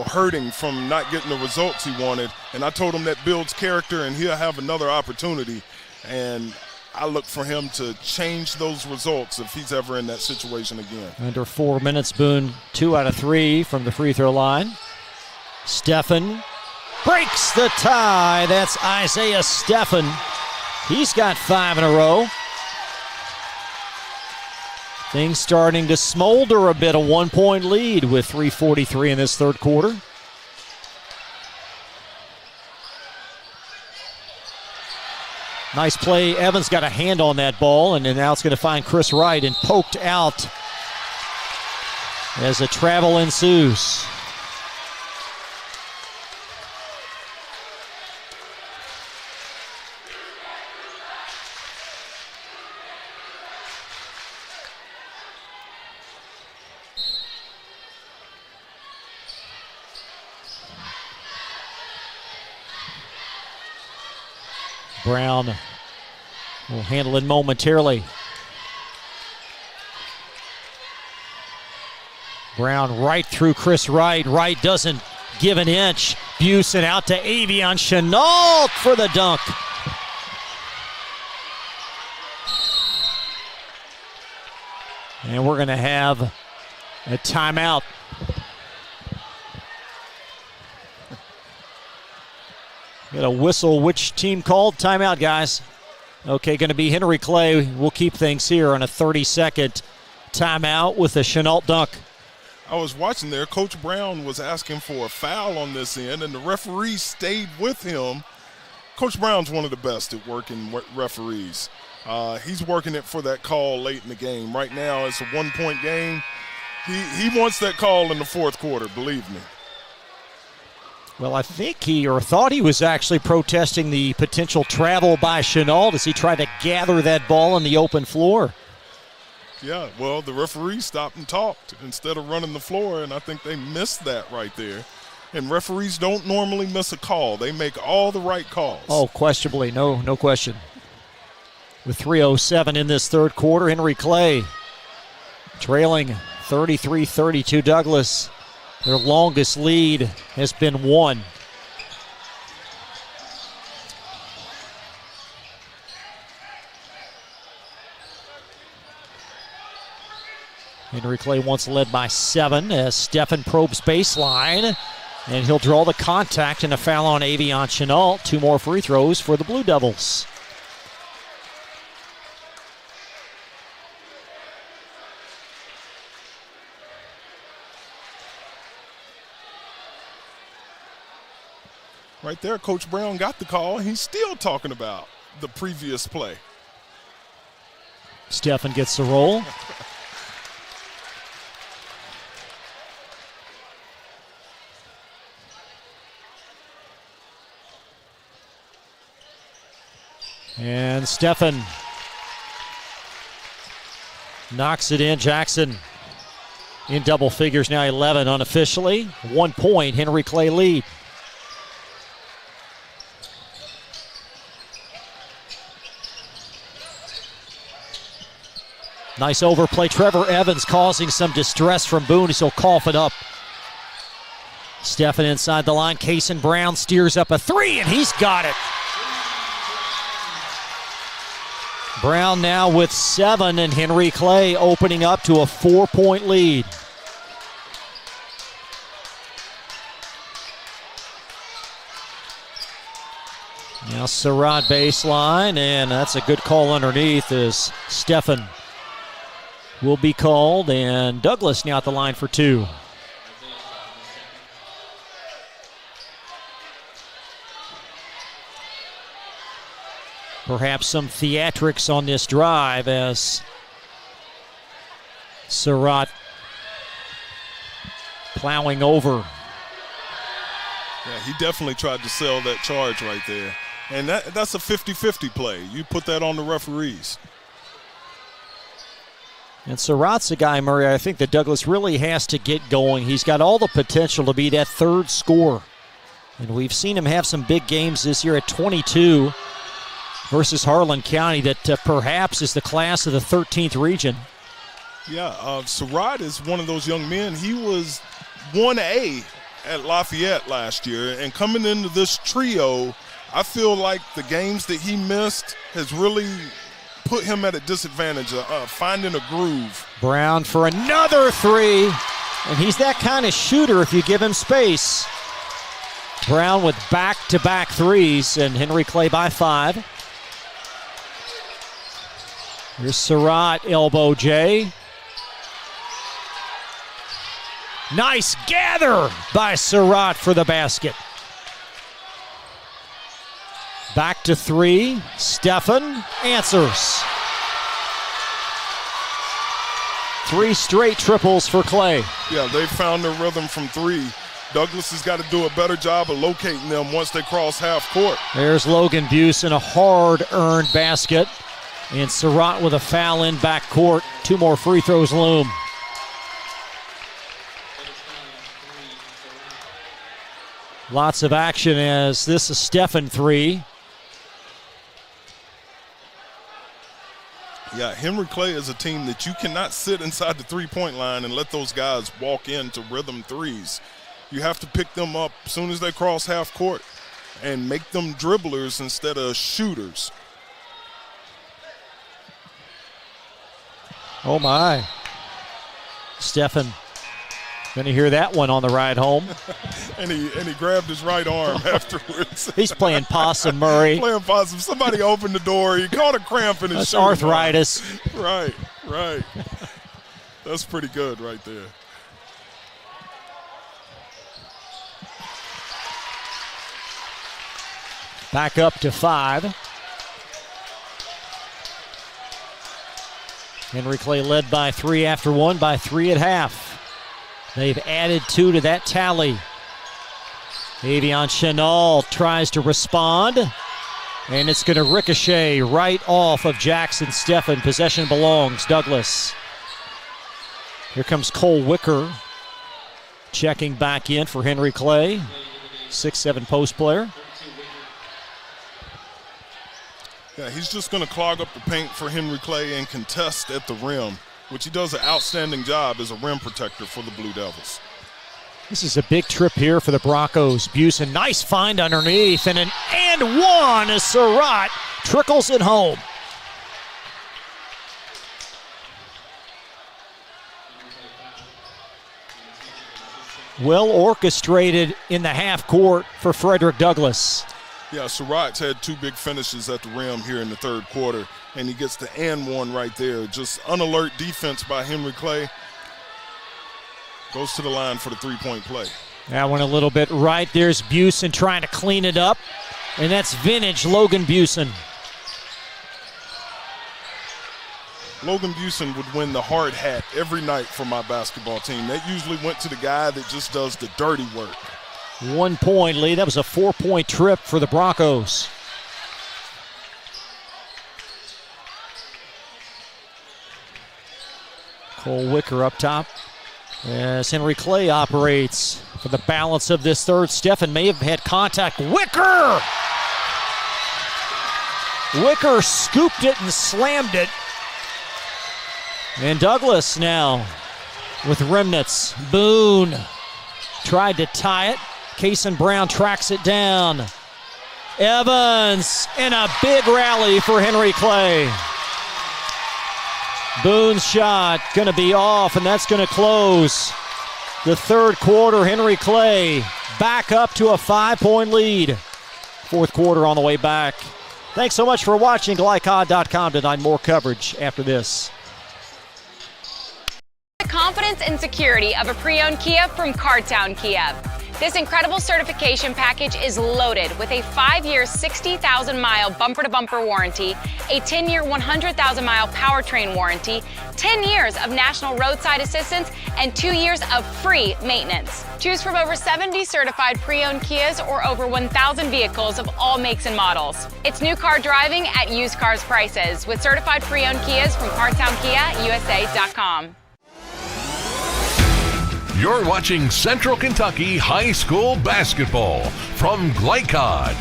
[SPEAKER 4] hurting from not getting the results he wanted. And I told him that builds character, and he'll have another opportunity. And I look for him to change those results if he's ever in that situation again.
[SPEAKER 3] Under 4 minutes, Boone 2 out of 3 from the free throw line. Steffen breaks the tie. That's Isaiah Steffen. He's got 5 in a row. Things starting to smolder a bit. A 1-point lead with 3:43 in this third quarter. Nice play. Evans got a hand on that ball, and now it's going to find Chris Wright and poked out as a travel ensues. Brown will handle it momentarily. Brown right through Chris Wright. Wright doesn't give an inch. Busen out to Avion Chenault for the dunk. And we're going to have a timeout. Got a whistle. Which team called? Timeout, guys. Okay, going to be Henry Clay. We'll keep things here on a 30-second timeout with a Chenault dunk.
[SPEAKER 4] I was watching there. Coach Brown was asking for a foul on this end, and the referee stayed with him. Coach Brown's one of the best at working referees. He's working it for that call late in the game. Right now, it's a 1-point game. He wants that call in the fourth quarter, believe me.
[SPEAKER 3] Well, I think he thought he was actually protesting the potential travel by Chenault as he tried to gather that ball on the open floor.
[SPEAKER 4] Yeah, well, the referee stopped and talked instead of running the floor, and I think they missed that right there. And referees don't normally miss a call. They make all the right calls.
[SPEAKER 3] Oh, questionably, no question. With 3:07 in this third quarter, Henry Clay trailing 33-32 Douglas. Their longest lead has been 1. Henry Clay once led by 7 as Steffen probes baseline. And he'll draw the contact and a foul on Avion Chenault. 2 more free throws for the Blue Devils.
[SPEAKER 4] Right there, Coach Brown got the call. He's still talking about the previous play.
[SPEAKER 3] Stephen gets the roll. And Stephen knocks it in. Jackson in double figures, now 11 unofficially. 1 point, Henry Clay lead. Nice overplay. Trevor Evans causing some distress from Boone, so he'll cough it up. Stephen inside the line. Kason Brown steers up a 3, and he's got it. Brown now with 7, and Henry Clay opening up to a 4-point lead. Now Surratt baseline, and that's a good call underneath as Stephen will be called, and Douglas now at the line for 2. Perhaps some theatrics on this drive as Surratt plowing over.
[SPEAKER 4] Yeah, he definitely tried to sell that charge right there. And that's a 50-50 play. You put that on the referees.
[SPEAKER 3] And Surratt's a guy, Murray, I think that Douglas really has to get going. He's got all the potential to be that third scorer. And we've seen him have some big games this year at 22 versus Harlan County that perhaps is the class of the 13th region.
[SPEAKER 4] Yeah, Surratt is one of those young men. He was 1A at Lafayette last year, and coming into this trio, I feel like the games that he missed has really put him at a disadvantage, finding a groove.
[SPEAKER 3] Brown for another 3, and he's that kind of shooter if you give him space. Brown with back-to-back 3s, and Henry Clay by 5. Here's Surratt, elbow J. Nice gather by Surratt for the basket. Back to 3. Stephen answers. 3 straight triples for Clay.
[SPEAKER 4] Yeah, they found their rhythm from 3. Douglas has got to do a better job of locating them once they cross half court.
[SPEAKER 3] There's Logan Buse in a hard-earned basket. And Surratt with a foul in backcourt. 2 more free throws loom. Lots of action as this is Stephen 3.
[SPEAKER 4] Yeah, Henry Clay is a team that you cannot sit inside the three-point line and let those guys walk into rhythm 3s. You have to pick them up as soon as they cross half court and make them dribblers instead of shooters.
[SPEAKER 3] Oh my. Stephen going to hear that one on the ride home.
[SPEAKER 4] and he grabbed his right arm afterwards.
[SPEAKER 3] He's playing possum, Murray.
[SPEAKER 4] Playing possum. Somebody opened the door. He caught a cramp in his
[SPEAKER 3] That's
[SPEAKER 4] shoulder.
[SPEAKER 3] arthritis.
[SPEAKER 4] Right. That's pretty good right there.
[SPEAKER 3] Back up to 5. Henry Clay led by 3 after 1, by 3 at half. They've added 2 to that tally. Avion Chenault tries to respond, and it's going to ricochet right off of Jackson Stephen. Possession belongs Douglas. Here comes Cole Wicker checking back in for Henry Clay. 6'7" post player.
[SPEAKER 4] Yeah, he's just going to clog up the paint for Henry Clay and contest at the rim, which he does an outstanding job as a rim protector for the Blue Devils.
[SPEAKER 3] This is a big trip here for the Broncos. Buse, a nice find underneath, and an and one as Surratt trickles it home. well orchestrated in the half court for Frederick Douglass.
[SPEAKER 4] Yeah, Surratt's had 2 big finishes at the rim here in the third quarter, and he gets the and one right there. Just unalert defense by Henry Clay. Goes to the line for the three-point play.
[SPEAKER 3] That one a little bit right. There's Busen trying to clean it up, and that's vintage Logan Busen.
[SPEAKER 4] Logan Busen would win the hard hat every night for my basketball team. That usually went to the guy that just does the dirty work.
[SPEAKER 3] 1 point lead. That was a 4-point trip for the Broncos. Cole Wicker up top as Henry Clay operates for the balance of this third. Stephen may have had contact. Wicker scooped it and slammed it. And Douglas now with remnants. Boone tried to tie it. Kason Brown tracks it down. Evans, and a big rally for Henry Clay. Boone's shot going to be off, and that's going to close the third quarter. Henry Clay back up to a 5-point lead. Fourth quarter on the way back. Thanks so much for watching. Glycod.com tonight. More coverage after this.
[SPEAKER 12] The confidence and security of a pre-owned Kia from Cartown Kia. This incredible certification package is loaded with a 5-year, 60,000-mile bumper-to-bumper warranty, a 10-year, 100,000-mile powertrain warranty, 10 years of national roadside assistance, and 2 years of free maintenance. Choose from over 70 certified pre-owned Kias or over 1,000 vehicles of all makes and models. It's new car driving at used cars prices with certified pre-owned Kias from CartownKiaUSA.com.
[SPEAKER 2] You're watching Central Kentucky High School Basketball from Glycod.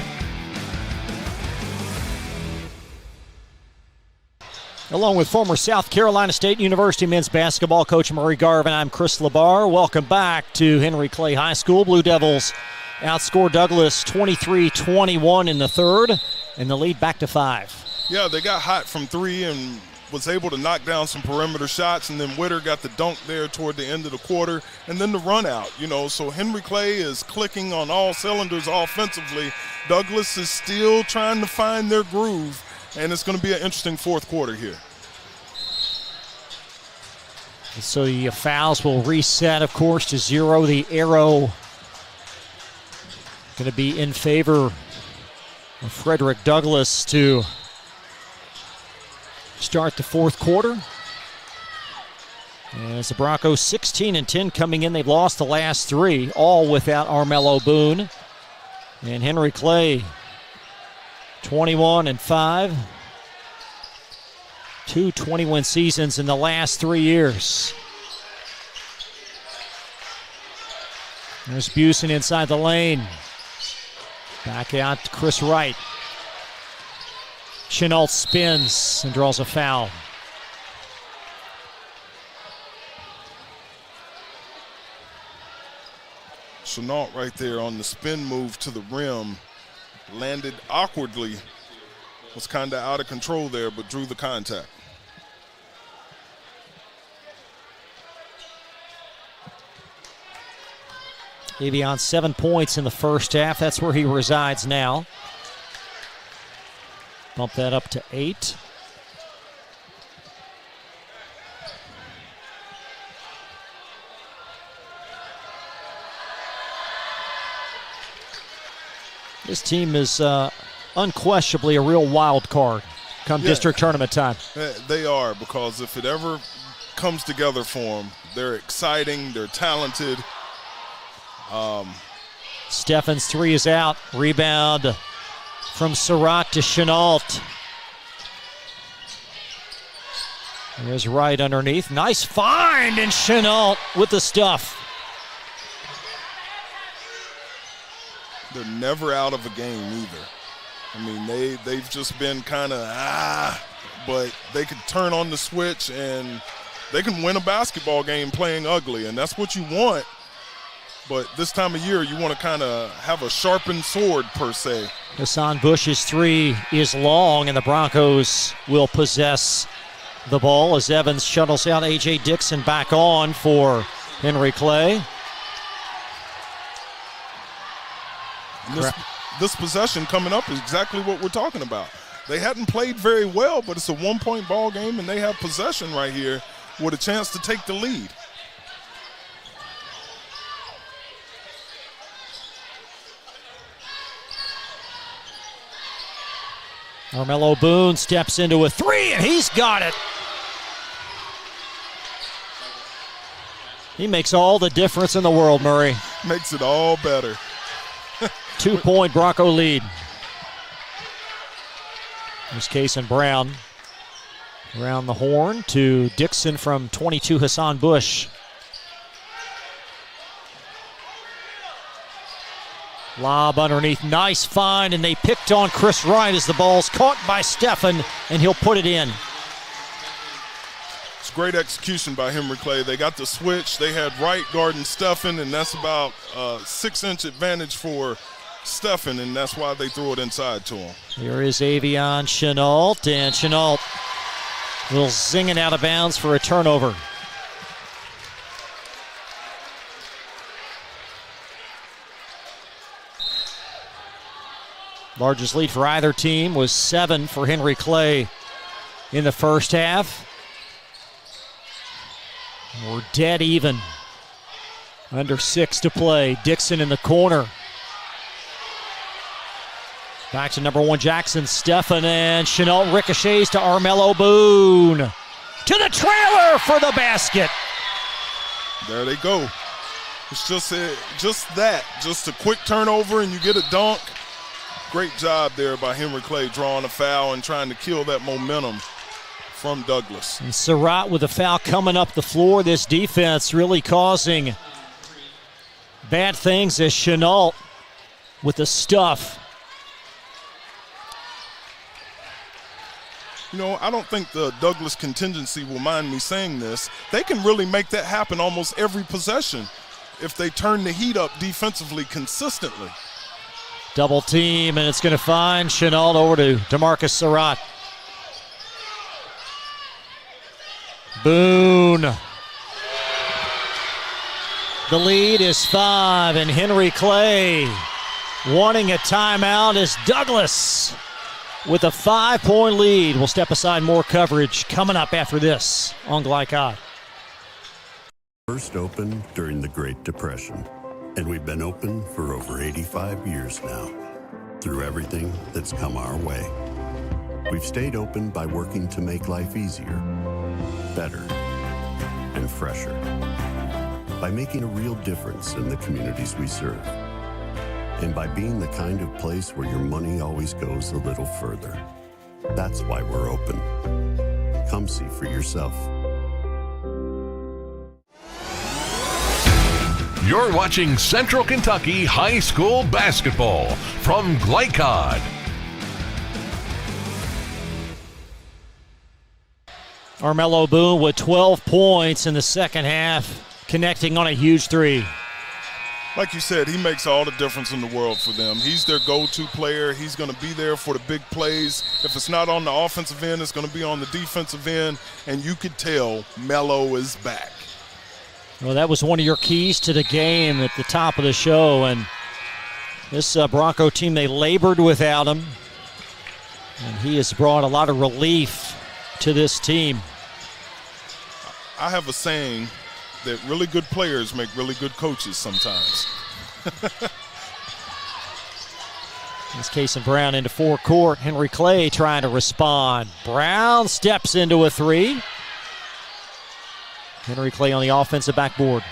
[SPEAKER 3] Along with former South Carolina State University men's basketball coach Murray Garvin, I'm Chris Labar. Welcome back to Henry Clay High School. Blue Devils outscored Douglas 23-21 in the third, and the lead back to 5.
[SPEAKER 4] Yeah, they got hot from 3 and was able to knock down some perimeter shots, and then Witter got the dunk there toward the end of the quarter, and then the run out, so Henry Clay is clicking on all cylinders offensively. Douglas is still trying to find their groove, and it's going to be an interesting fourth quarter here.
[SPEAKER 3] So the fouls will reset, of course, to 0. The arrow going to be in favor of Frederick Douglass to start the fourth quarter. As the Broncos 16-10 coming in, they've lost the last 3, all without Armello Boone. And Henry Clay 21-5. 2 20-win seasons in the last 3 years. There's Busen inside the lane. Back out to Chris Wright. Chenault spins and draws a foul.
[SPEAKER 4] Chenault right there on the spin move to the rim. Landed awkwardly. Was kind of out of control there, but drew the contact.
[SPEAKER 3] Avion 7 points in the first half. That's where he resides now. Bump that up to 8. This team is unquestionably a real wild card come district tournament time.
[SPEAKER 4] They are, because if it ever comes together for them, they're exciting, they're talented.
[SPEAKER 3] Steffens' 3 is out. Rebound from Surratt to Chenault. There's Wright underneath. Nice find, and Chenault with the stuff.
[SPEAKER 4] They're never out of a game either. I mean, they've just been kind of but they can turn on the switch and they can win a basketball game playing ugly, and that's what you want. But this time of year, you want to kind of have a sharpened sword, per se.
[SPEAKER 3] Hassan Bush's 3 is long, and the Broncos will possess the ball as Evans shuttles out. A.J. Dixon back on for Henry Clay.
[SPEAKER 4] This possession coming up is exactly what we're talking about. They hadn't played very well, but it's a one-point ball game, and they have possession right here with a chance to take the lead.
[SPEAKER 3] Armello Boone steps into a three, and he's got it. He makes all the difference in the world, Murray.
[SPEAKER 4] Makes it all better.
[SPEAKER 3] 2-point Bronco lead. Here's Kason Brown. Around the horn to Dixon from 22, Hassan Bush. Lob underneath, nice find, and they picked on Chris Wright as the ball's caught by Stephan, and he'll put it in.
[SPEAKER 4] It's great execution by Henry Clay. They got the switch. They had Wright guarding Stephan, and that's about a 6-inch advantage for Stephan, and that's why they threw it inside to him.
[SPEAKER 3] Here is Avion Chenault, and Chenault will zing it out of bounds for a turnover. Largest lead for either team was 7 for Henry Clay in the first half. We're dead even. Under 6 to play. Dixon in the corner. Back to number 1 Jackson, Stephan, and Chenault ricochets to Armello Boone. To the trailer for the basket.
[SPEAKER 4] There they go. It's just a quick turnover and you get a dunk. Great job there by Henry Clay drawing a foul and trying to kill that momentum from Douglas.
[SPEAKER 3] And Surratt with a foul coming up the floor. This defense really causing bad things as Chenault with the stuff.
[SPEAKER 4] You know, I don't think the Douglas contingency will mind me saying this. They can really make that happen almost every possession if they turn the heat up defensively consistently.
[SPEAKER 3] Double team, and it's going to find Chenault over to DeMarcus Surratt. Boone. The lead is 5, and Henry Clay wanting a timeout as Douglas with a 5-point lead. We'll step aside. More coverage coming up after this on Glycod.
[SPEAKER 13] First opened during the Great Depression, and we've been open for over 85 years now. Through everything that's come our way, we've stayed open by working to make life easier, better, and fresher. By making a real difference in the communities we serve. And by being the kind of place where your money always goes a little further. That's why we're open. Come see for yourself.
[SPEAKER 2] You're watching Central Kentucky High School Basketball from Glycod.
[SPEAKER 3] Armello Boone with 12 points in the second half, connecting on a huge three.
[SPEAKER 4] Like you said, he makes all the difference in the world for them. He's their go-to player. He's going to be there for the big plays. If it's not on the offensive end, it's going to be on the defensive end, and you could tell Melo is back.
[SPEAKER 3] Well, that was one of your keys to the game at the top of the show, and this Bronco team, they labored without him, and he has brought a lot of relief to this team.
[SPEAKER 4] I have a saying that really good players make really good coaches sometimes.
[SPEAKER 3] It's Kason Brown into forecourt. Henry Clay trying to respond. Brown steps into a three. Henry Clay on the offensive backboard.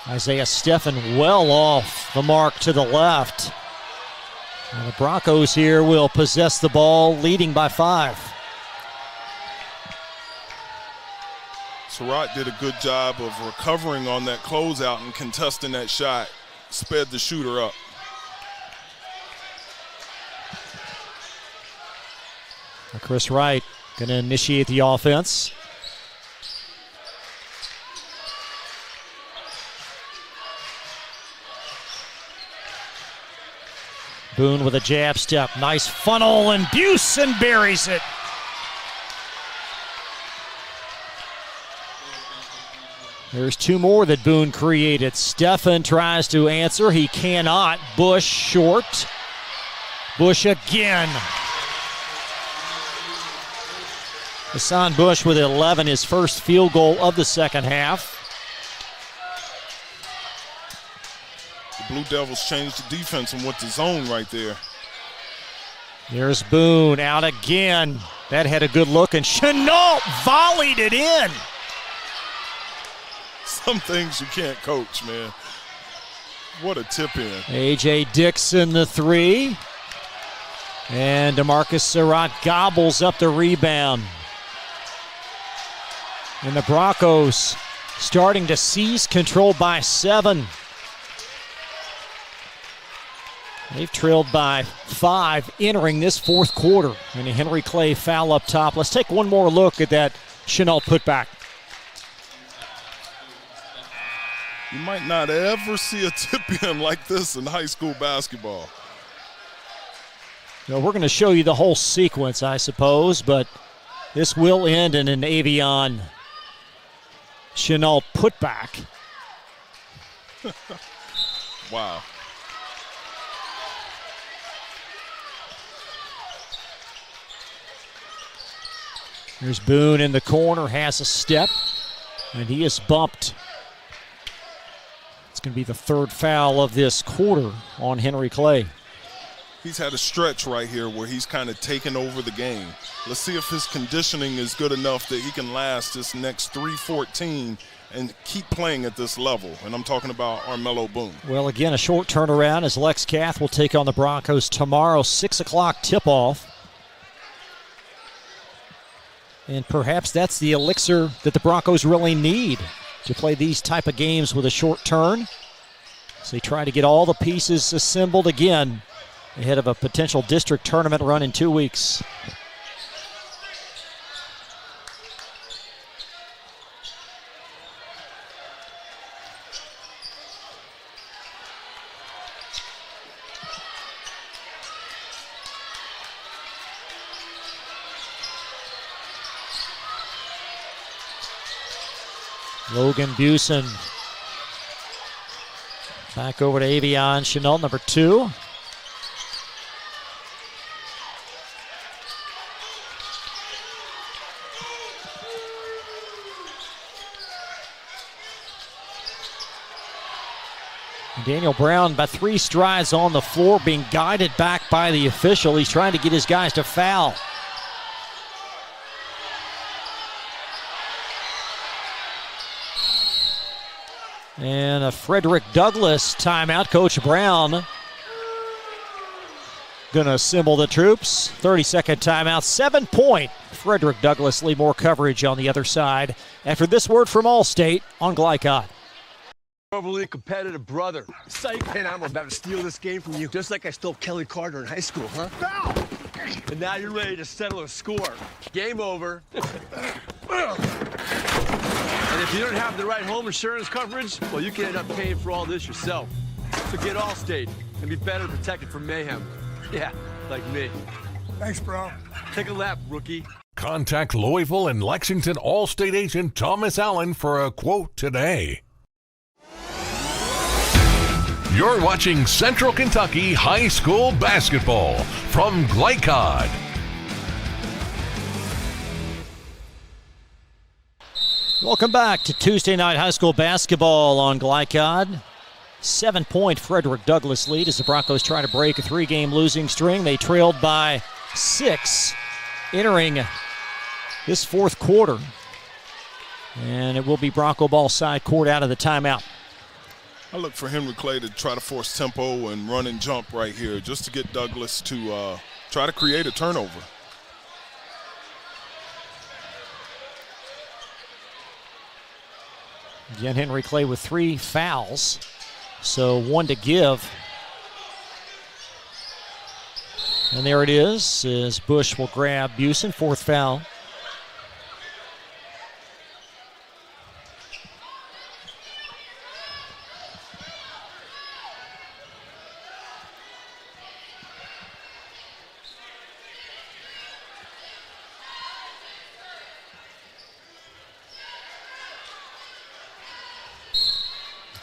[SPEAKER 3] Isaiah Stephan well off the mark to the left. And the Broncos here will possess the ball, leading by 5.
[SPEAKER 4] Surratt did a good job of recovering on that closeout and contesting that shot. Sped the shooter up.
[SPEAKER 3] Chris Wright going to initiate the offense. Boone with a jab step. Nice funnel, and Busen buries it. There's two more that Boone created. Stephan tries to answer. He cannot. Bush short. Bush again. Hassan Bush with 11, his first field goal of the second half.
[SPEAKER 4] The Blue Devils changed the defense and went to zone right there.
[SPEAKER 3] There's Boone out again. That had a good look, and Chenault volleyed it in.
[SPEAKER 4] Some things you can't coach, man. What a tip in.
[SPEAKER 3] A.J. Dixon, the three. And DeMarcus Surratt gobbles up the rebound. And the Broncos starting to seize control by 7. They've trailed by 5 entering this fourth quarter. And a Henry Clay foul up top. Let's take one more look at that Chenault putback.
[SPEAKER 4] You might not ever see a tip-in like this in high school basketball.
[SPEAKER 3] Now, we're going to show you the whole sequence, I suppose, but this will end in an Avion Chenault putback.
[SPEAKER 4] Wow.
[SPEAKER 3] Here's Boone in the corner, has a step, and he is bumped. It's going to be the third foul of this quarter on Henry Clay.
[SPEAKER 4] He's had a stretch right here where he's kind of taken over the game. Let's see if his conditioning is good enough that he can last this next 3-14 and keep playing at this level. And I'm talking about Armello Boone.
[SPEAKER 3] Well, again, a short turnaround as Lex Kath will take on the Broncos tomorrow, 6 o'clock tip-off. And perhaps that's the elixir that the Broncos really need to play these type of games with a short turn. So they try to get all the pieces assembled again ahead of a potential district tournament run in 2 weeks. Logan Busen. Back over to Avion Chenault, number 2. Daniel Brown by 3 strides on the floor, being guided back by the official. He's trying to get his guys to foul. And a Frederick Douglass timeout. Coach Brown going to assemble the troops. 30-second timeout. 7-point. Frederick Douglass. Leave more coverage on the other side after this word from Allstate on Glycod.
[SPEAKER 14] Overly competitive brother. Psych. And I'm about to steal this game from you, just like I stole Kelly Carter in high school, huh? No! And now you're ready to settle a score. Game over. And if you don't have the right home insurance coverage, well, you can end up paying for all this yourself. So get Allstate and be better protected from mayhem. Yeah, like me.
[SPEAKER 16] Thanks, bro.
[SPEAKER 14] Take a lap, rookie.
[SPEAKER 2] Contact Louisville and Lexington Allstate agent Thomas Allen for a quote today. You're watching Central Kentucky High School Basketball from Glycod.
[SPEAKER 3] Welcome back to Tuesday night high school basketball on Glycod. 7-point Frederick Douglass lead as the Broncos try to break a 3-game losing string. They trailed by 6 entering this fourth quarter. And it will be Bronco ball side court out of the timeout.
[SPEAKER 4] I look for Henry Clay to try to force tempo and run and jump right here just to get Douglass to try to create a turnover.
[SPEAKER 3] Again, Henry Clay with 3 fouls, so 1 to give. And there it is, as Bush will grab Busen, 4th foul.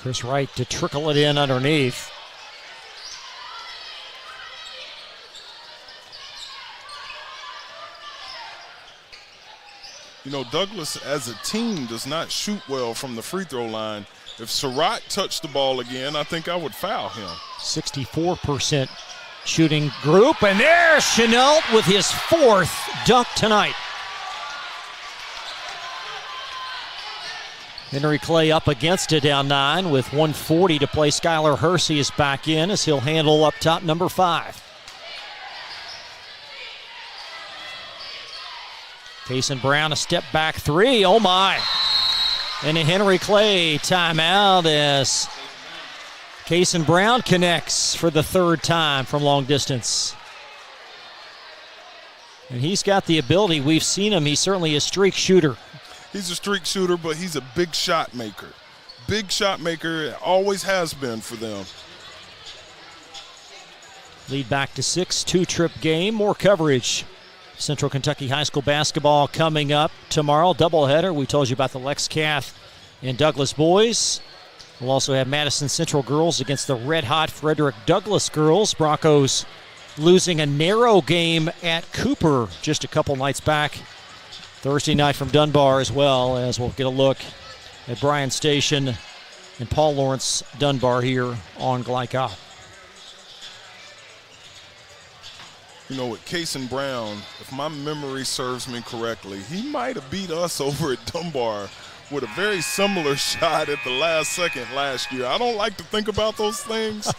[SPEAKER 3] Chris Wright to trickle it in underneath.
[SPEAKER 4] You know, Douglas as a team does not shoot well from the free throw line. If Surratt touched the ball again, I think I would foul him.
[SPEAKER 3] 64% shooting group, and there's Chenault with his 4th dunk tonight. Henry Clay up against it, down 9 with 1:40 to play. Skylar Hersey is back in as he'll handle up top number 5. Cason Brown, a step back 3. Oh my. And a Henry Clay timeout as Cason Brown connects for the 3rd time from long distance. And he's got the ability. We've seen him. He's certainly a streak shooter.
[SPEAKER 4] He's a streak shooter, but he's a big shot maker. Big shot maker, always has been for them.
[SPEAKER 3] Lead back to 6, 2-trip game. More coverage. Central Kentucky High School basketball coming up tomorrow. Doubleheader. We told you about the Lex Cath and Douglas boys. We'll also have Madison Central girls against the red-hot Frederick Douglass girls. Broncos losing a narrow game at Cooper just a couple nights back. Thursday night from Dunbar as well, as we'll get a look at Bryan Station and Paul Lawrence Dunbar here on Glycol.
[SPEAKER 4] You know, with Cason Brown, if my memory serves me correctly, he might have beat us over at Dunbar with a very similar shot at the last second last year. I don't like to think about those things,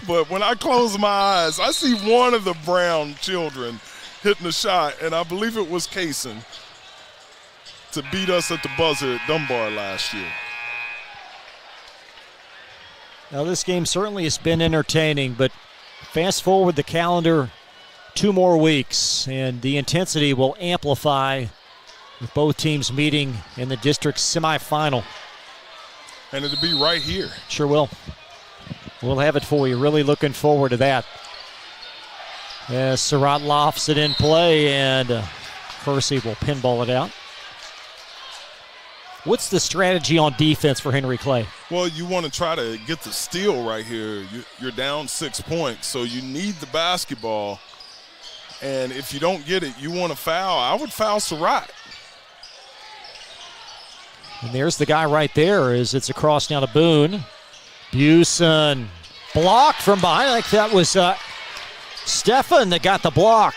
[SPEAKER 4] but when I close my eyes, I see one of the Brown children hitting a shot, and I believe it was Cason, to beat us at the buzzer at Dunbar last year.
[SPEAKER 3] Now, this game certainly has been entertaining, but fast forward the calendar 2 more weeks, and the intensity will amplify with both teams meeting in the district semifinal.
[SPEAKER 4] And it'll be right here.
[SPEAKER 3] Sure will. We'll have it for you. Really looking forward to that. As Surratt lofts it in play, and Hersey will pinball it out. What's the strategy on defense for Henry Clay?
[SPEAKER 4] Well, you want to try to get the steal right here. You're down 6 points, so you need the basketball. And if you don't get it, you want to foul. I would foul Surratt.
[SPEAKER 3] And there's the guy right there as it's across now to Boone. Busen blocked from behind. I think that was Stefan that got the block.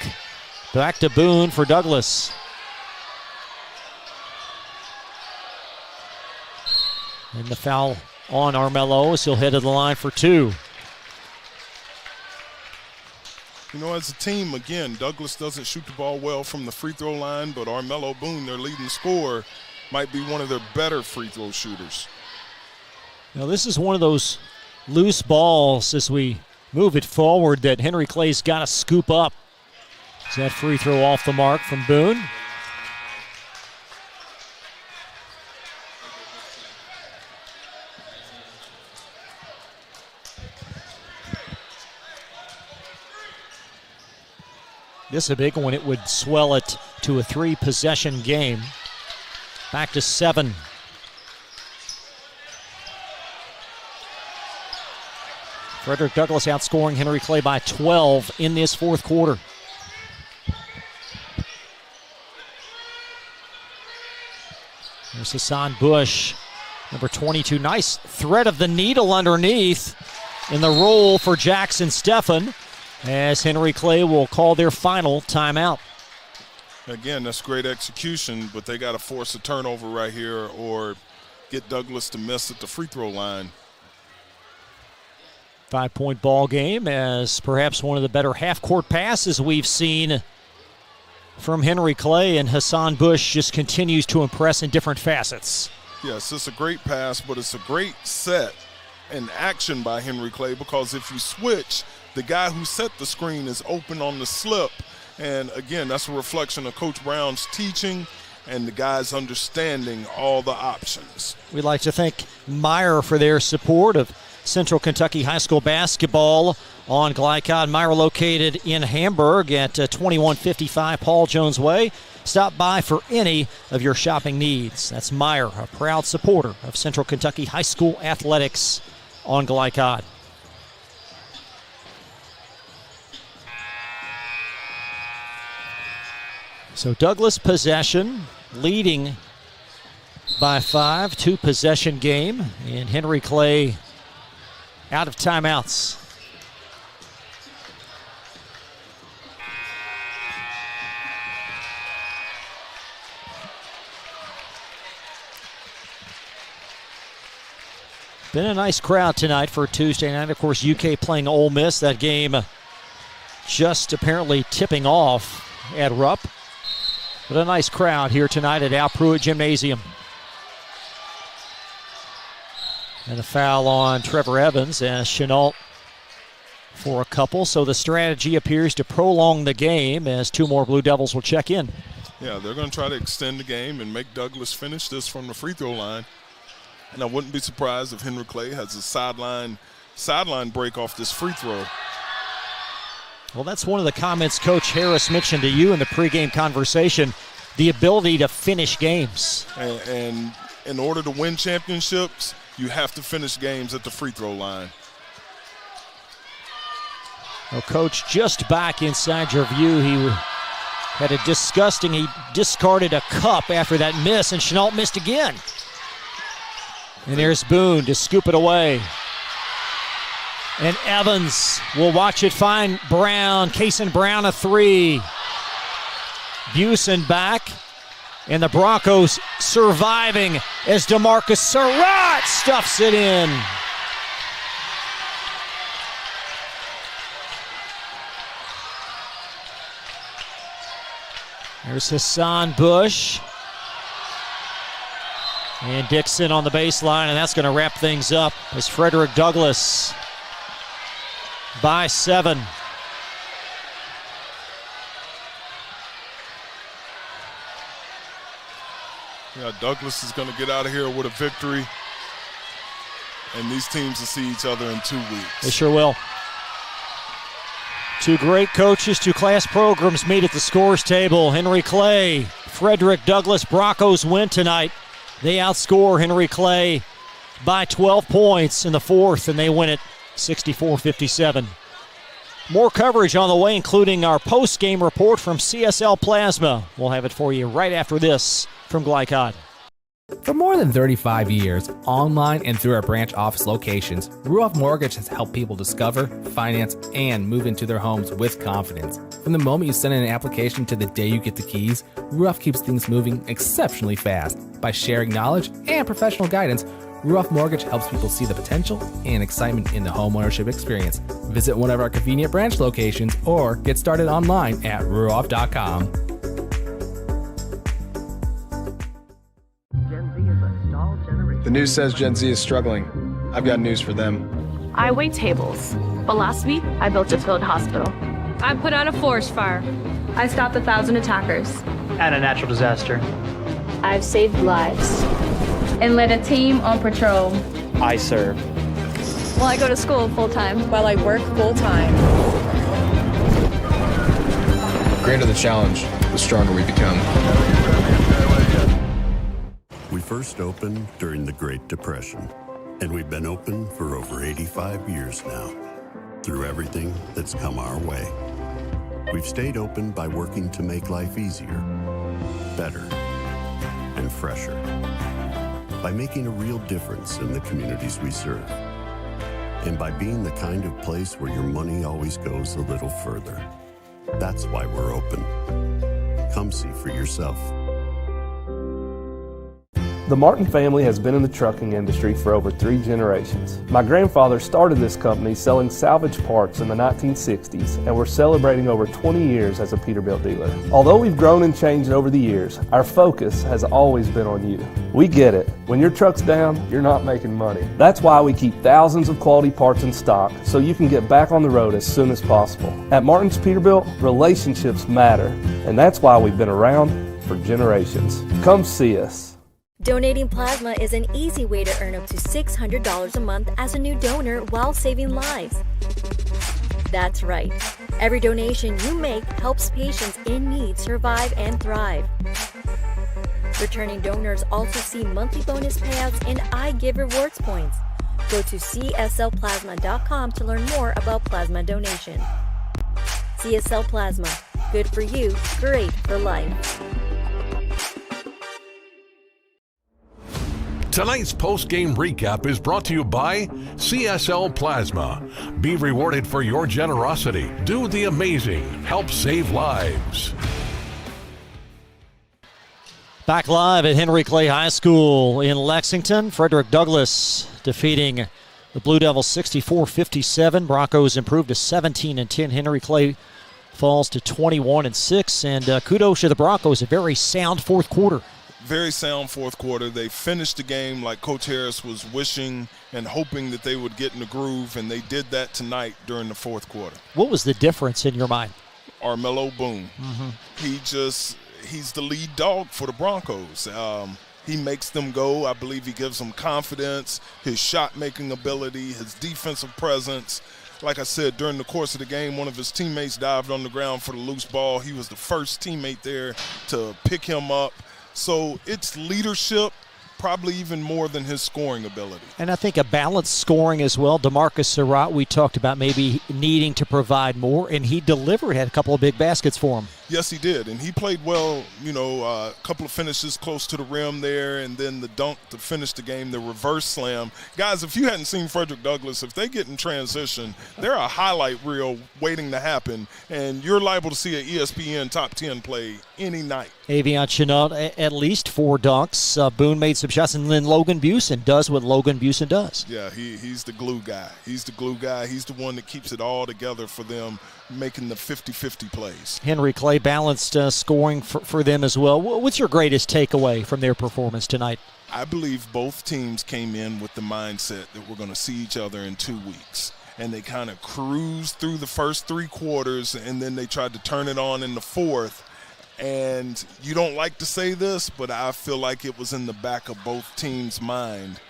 [SPEAKER 3] Back to Boone for Douglas. And the foul on Armello as he'll head to the line for 2.
[SPEAKER 4] You know, as a team, again, Douglas doesn't shoot the ball well from the free throw line, but Armello Boone, their leading scorer, might be one of their better free throw shooters.
[SPEAKER 3] Now, this is one of those loose balls as we move it forward that Henry Clay's got to scoop up. Is that free throw off the mark from Boone? This is a big one. It would swell it to a 3-possession game. Back to 7. Frederick Douglass outscoring Henry Clay by 12 in this 4th quarter. There's Hassan Bush, number 22. Nice thread of the needle underneath in the roll for Jackson Stephan, as Henry Clay will call their final timeout.
[SPEAKER 4] Again, that's great execution, but they got to force a turnover right here or get Douglas to miss at the free throw line.
[SPEAKER 3] 5-point ball game, as perhaps one of the better half-court passes we've seen from Henry Clay, and Hassan Bush just continues to impress in different facets.
[SPEAKER 4] Yes, it's a great pass, but it's a great set and action by Henry Clay, because if you switch, the guy who set the screen is open on the slip. And again, that's a reflection of Coach Brown's teaching and the guys understanding all the options.
[SPEAKER 3] We'd like to thank Meyer for their support of Central Kentucky High School basketball on Glycol. Meyer located in Hamburg at 2155 Paul Jones Way. Stop by for any of your shopping needs. That's Meijer, a proud supporter of Central Kentucky High School athletics on Glycod. So Douglas possession, leading by 5, 2-possession game, and Henry Clay out of timeouts. Been a nice crowd tonight for Tuesday night. Of course, UK playing Ole Miss. That game just apparently tipping off at Rupp. But a nice crowd here tonight at Al Pruitt Gymnasium. And a foul on Trevor Evans as Chenault for a couple. So the strategy appears to prolong the game as 2 more Blue Devils will check in.
[SPEAKER 4] Yeah, they're going to try to extend the game and make Douglas finish this from the free throw line. And I wouldn't be surprised if Henry Clay has a sideline break off this free throw.
[SPEAKER 3] Well, that's one of the comments Coach Harris mentioned to you in the pregame conversation, the ability to finish games.
[SPEAKER 4] And in order to win championships, you have to finish games at the free throw line.
[SPEAKER 3] Well, Coach, just back inside your view, he discarded a cup after that miss, and Chenault missed again. And there's Boone to scoop it away. And Evans will watch it find Brown. Kason Brown a 3. Busen back. And the Broncos surviving as DeMarcus Surratt stuffs it in. There's Hassan Bush. And Dixon on the baseline, and that's going to wrap things up as Frederick Douglass by 7.
[SPEAKER 4] Yeah, Douglas is going to get out of here with a victory, and these teams will see each other in 2 weeks.
[SPEAKER 3] They sure will. 2 great coaches, 2 class programs meet at the scores table. Henry Clay, Frederick Douglass. Broncos win tonight. They outscore Henry Clay by 12 points in the 4th, and they win it 64-57. More coverage on the way, including our post-game report from CSL Plasma. We'll have it for you right after this from Glycod.
[SPEAKER 6] For more than 35 years, online and through our branch office locations, Ruoff Mortgage has helped people discover, finance, and move into their homes with confidence. From the moment you send in an application to the day you get the keys, Ruoff keeps things moving exceptionally fast. By sharing knowledge and professional guidance, Ruoff Mortgage helps people see the potential and excitement in the homeownership experience. Visit one of our convenient branch locations or get started online at ruoff.com.
[SPEAKER 7] The news says Gen Z is struggling. I've got news for them.
[SPEAKER 8] I wait tables, but last week I built a field hospital.
[SPEAKER 23] I put out a forest fire.
[SPEAKER 24] I stopped 1,000 attackers.
[SPEAKER 25] And a natural disaster.
[SPEAKER 24] I've saved lives. And led a team on patrol.
[SPEAKER 25] I serve.
[SPEAKER 24] Well, I go to school full-time.
[SPEAKER 28] While I work full-time.
[SPEAKER 7] The greater the challenge, the stronger we become.
[SPEAKER 13] We first opened during the Great Depression, and we've been open for over 85 years now. Through everything that's come our way, we've stayed open by working to make life easier, better, and fresher. By making a real difference in the communities we serve. And by being the kind of place where your money always goes a little further. That's why we're open. Come see for yourself.
[SPEAKER 15] The Martin family has been in the trucking industry for over 3 generations. My grandfather started this company selling salvage parts in the 1960s, and we're celebrating over 20 years as a Peterbilt dealer. Although we've grown and changed over the years, our focus has always been on you. We get it. When your truck's down, you're not making money. That's why we keep thousands of quality parts in stock so you can get back on the road as soon as possible. At Martin's Peterbilt, relationships matter, and that's why we've been around for generations. Come see us.
[SPEAKER 16] Donating plasma is an easy way to earn up to $600 a month as a new donor while saving lives. That's right. Every donation you make helps patients in need survive and thrive. Returning donors also see monthly bonus payouts and I Give Rewards points. Go to cslplasma.com to learn more about plasma donation. CSL Plasma. Good for you, great for life.
[SPEAKER 2] Tonight's post-game recap is brought to you by CSL Plasma. Be rewarded for your generosity. Do the amazing. Help save lives.
[SPEAKER 3] Back live at Henry Clay High School in Lexington. Frederick Douglass defeating the Blue Devils 64-57. Broncos improved to 17-10. Henry Clay falls to 21-6. And kudos to the Broncos, a very sound fourth quarter.
[SPEAKER 4] Very sound fourth quarter. They finished the game like Coach Harris was wishing and hoping that they would get in the groove, and they did that tonight during the fourth quarter.
[SPEAKER 3] What was the difference in your mind?
[SPEAKER 4] Armello Boone. He's the lead dog for the Broncos. He makes them go. I believe he gives them confidence, his shot-making ability, his defensive presence. Like I said, during the course of the game, one of his teammates dived on the ground for the loose ball. He was the first teammate there to pick him up. So it's leadership, probably even more than his scoring ability.
[SPEAKER 3] And I think a balanced scoring as well. DeMarcus Surratt, we talked about maybe needing to provide more, and he delivered, had a couple of big baskets for him.
[SPEAKER 4] Yes, he did, and he played well, a couple of finishes close to the rim there, and then the dunk to finish the game, the reverse slam. Guys, if you hadn't seen Frederick Douglass, if they get in transition, they're a highlight reel waiting to happen, and you're liable to see an ESPN top 10 play any night.
[SPEAKER 3] Avion Chenault, at least 4 dunks. Boone made some shots, and then Logan Busen does what Logan Busen does.
[SPEAKER 4] Yeah, he's the glue guy. He's the glue guy. He's the one that keeps it all together for them, making the 50-50 plays.
[SPEAKER 3] Henry Clay balanced scoring for them as well. What's your greatest takeaway from their performance tonight?
[SPEAKER 4] I believe both teams came in with the mindset that we're going to see each other in 2 weeks. And they kind of cruised through the first 3 quarters, and then they tried to turn it on in the fourth. And you don't like to say this, but I feel like it was in the back of both teams' mind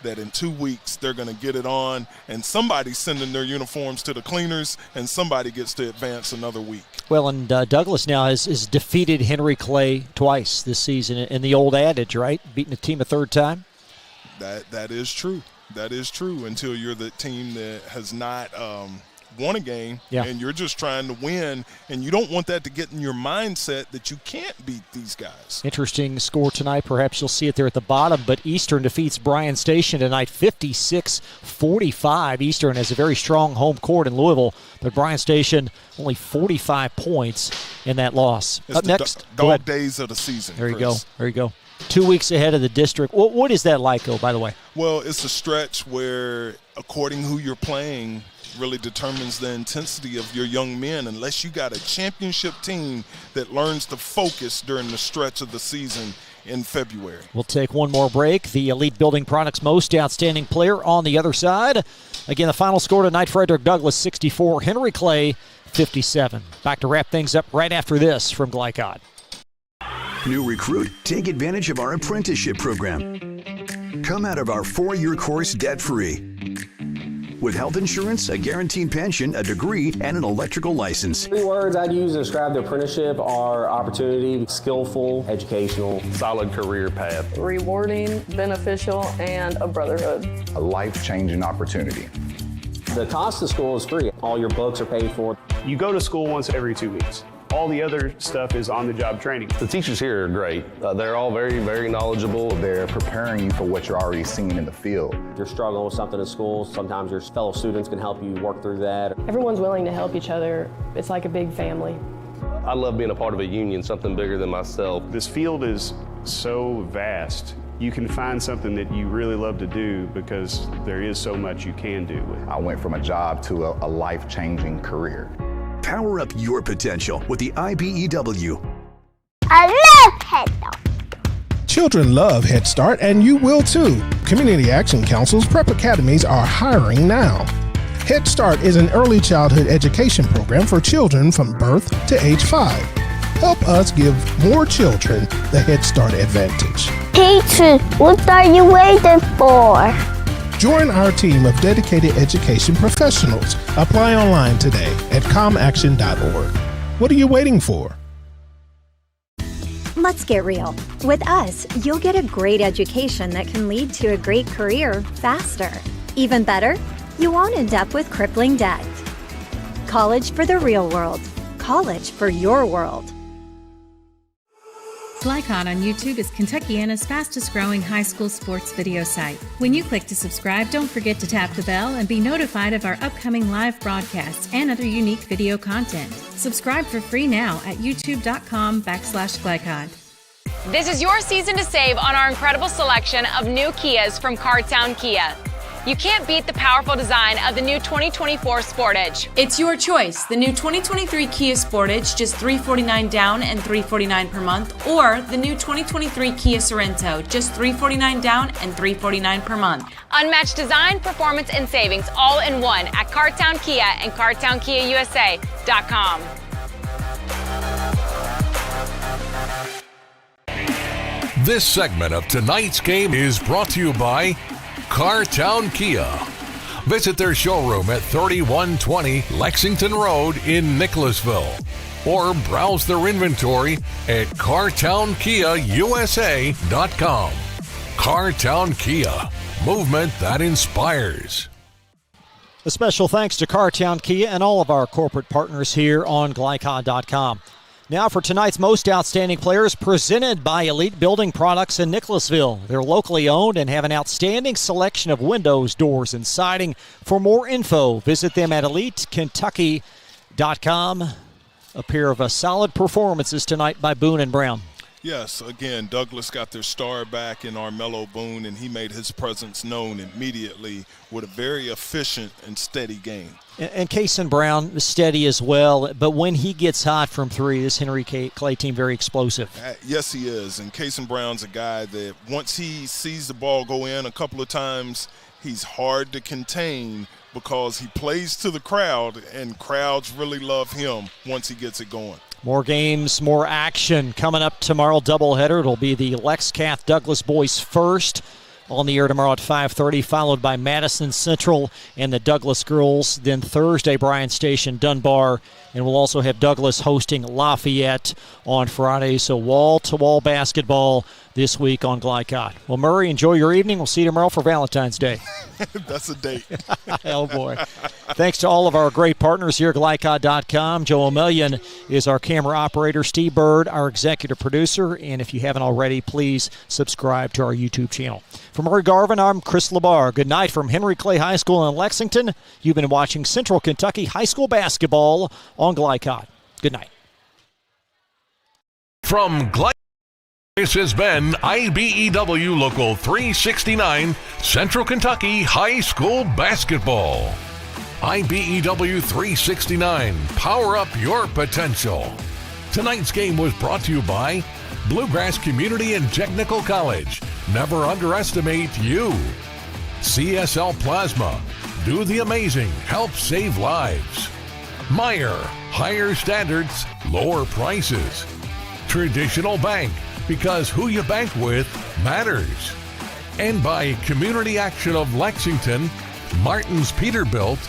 [SPEAKER 4] that in 2 weeks they're going to get it on, and somebody's sending their uniforms to the cleaners, and somebody gets to advance another week.
[SPEAKER 3] Well, and Douglass now has defeated Henry Clay twice this season in the old adage, right? Beating a team a third time?
[SPEAKER 4] That is true. That is true until you're the team that has not won a game, and you're just trying to win, and you don't want that to get in your mindset that you can't beat these guys.
[SPEAKER 3] Interesting score tonight. Perhaps you'll see it there at the bottom, but Eastern defeats Bryan Station tonight 56-45. Eastern has a very strong home court in Louisville, but Bryan Station only 45 points in that loss.
[SPEAKER 4] It's
[SPEAKER 3] Up next,
[SPEAKER 4] dog days of the season.
[SPEAKER 3] There you go. There you go. 2 weeks ahead of the district. What is that like, by the way?
[SPEAKER 4] Well, it's a stretch where, according who you're playing, really determines the intensity of your young men, unless you got a championship team that learns to focus during the stretch of the season in February.
[SPEAKER 3] We'll take one more break. The Elite Building Products Most Outstanding Player on the other side. Again, the final score tonight, Frederick Douglass 64, Henry Clay 57. Back to wrap things up right after this from Glycod.
[SPEAKER 9] New recruit, take advantage of our apprenticeship program. Come out of our 4-year course debt-free. With health insurance, a guaranteed pension, a degree, and an electrical license.
[SPEAKER 17] 3 words I'd use to describe the apprenticeship are opportunity, skillful, educational,
[SPEAKER 18] solid career path,
[SPEAKER 19] rewarding, beneficial, and a brotherhood.
[SPEAKER 20] A life-changing opportunity.
[SPEAKER 17] The cost of school is free. All your books are paid for.
[SPEAKER 21] You go to school once every 2 weeks. All the other stuff is on-the-job training.
[SPEAKER 18] The teachers here are great. They're all very, very knowledgeable.
[SPEAKER 20] They're preparing you for what you're already seeing in the field.
[SPEAKER 17] If you're struggling with something in school, sometimes your fellow students can help you work through that.
[SPEAKER 19] Everyone's willing to help each other. It's like a big family.
[SPEAKER 18] I love being a part of a union, something bigger than myself.
[SPEAKER 21] This field is so vast. You can find something that you really love to do because there is so much you can do with it.
[SPEAKER 20] I went from a job to a life-changing career.
[SPEAKER 9] Power up your potential with the IBEW.
[SPEAKER 22] I love Head Start.
[SPEAKER 26] Children love Head Start, and you will too. Community Action Council's prep academies are hiring now. Head Start is an early childhood education program for children from birth to age 5. Help us give more children the Head Start advantage.
[SPEAKER 22] Teacher, what are you waiting for?
[SPEAKER 26] Join our team of dedicated education professionals. Apply online today at comaction.org. What are you waiting for?
[SPEAKER 16] Let's get real. With us, you'll get a great education that can lead to a great career faster. Even better, you won't end up with crippling debt. College for the real world. College for your world.
[SPEAKER 1] Glycod on YouTube is Kentuckiana's fastest growing high school sports video site. When you click to subscribe, don't forget to tap the bell and be notified of our upcoming live broadcasts and other unique video content. Subscribe for free now at youtube.com/Glycod.
[SPEAKER 5] This is your season to save on our incredible selection of new Kias from Cardtown Kia. You can't beat the powerful design of the new 2024 Sportage.
[SPEAKER 6] It's your choice. The new 2023 Kia Sportage, just $349 down and $349 per month, or the new 2023 Kia Sorento, just $349 down and $349 per month.
[SPEAKER 5] Unmatched design, performance, and savings all in one at Cardtown Kia and CardtownKiaUSA.com.
[SPEAKER 2] This segment of tonight's game is brought to you by Cardtown Kia. Visit their showroom at 3120 Lexington Road in Nicholasville, or browse their inventory at CardtownKiaUSA.com. Cardtown Kia, movement that inspires.
[SPEAKER 3] A special thanks to Cardtown Kia and all of our corporate partners here on Glycod.com. Now for tonight's Most Outstanding Players, presented by Elite Building Products in Nicholasville. They're locally owned and have an outstanding selection of windows, doors, and siding. For more info, visit them at EliteKentucky.com. A pair of solid performances tonight by Boone and Brown.
[SPEAKER 4] Yes, again, Douglas got their star back in Armello Boone, and he made his presence known immediately with a very efficient and steady game.
[SPEAKER 3] And Cason Brown is steady as well, but when he gets hot from three, this Henry Clay team very explosive.
[SPEAKER 4] Yes, he is, and Cason Brown's a guy that once he sees the ball go in a couple of times, he's hard to contain because he plays to the crowd, and crowds really love him once he gets it going.
[SPEAKER 3] More games, more action coming up tomorrow. Doubleheader. It'll be the Lex-Cath Douglas boys first on the air tomorrow at 5:30, followed by Madison Central and the Douglas girls. Then Thursday, Bryan Station, Dunbar, and we'll also have Douglas hosting Lafayette on Friday. So wall-to-wall basketball this week on Glycod. Well, Murray, enjoy your evening. We'll see you tomorrow for Valentine's Day.
[SPEAKER 4] That's a date.
[SPEAKER 3] Oh, boy. Thanks to all of our great partners here at Glycod.com. Joe O'Million is our camera operator. Steve Bird, our executive producer. And if you haven't already, please subscribe to our YouTube channel. For Murray Garvin, I'm Chris LeBar. Good night from Henry Clay High School in Lexington. You've been watching Central Kentucky High School basketball on Glycod. Good night.
[SPEAKER 2] From Glycod, this has been IBEW Local 369, Central Kentucky High School Basketball. IBEW 369, power up your potential. Tonight's game was brought to you by Bluegrass Community and Technical College. Never underestimate you. CSL Plasma, do the amazing, help save lives. Meyer, higher standards, lower prices. Traditional Bank, because who you bank with matters. And by Community Action of Lexington, Martin's Peterbilt,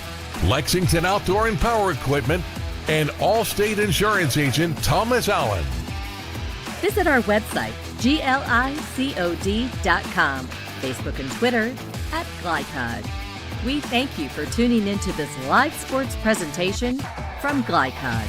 [SPEAKER 2] Lexington Outdoor and Power Equipment, and Allstate Insurance Agent Thomas Allen.
[SPEAKER 10] Visit our website, glicod.com, Facebook and Twitter at Glycod. We thank you for tuning into this live sports presentation from Glycod.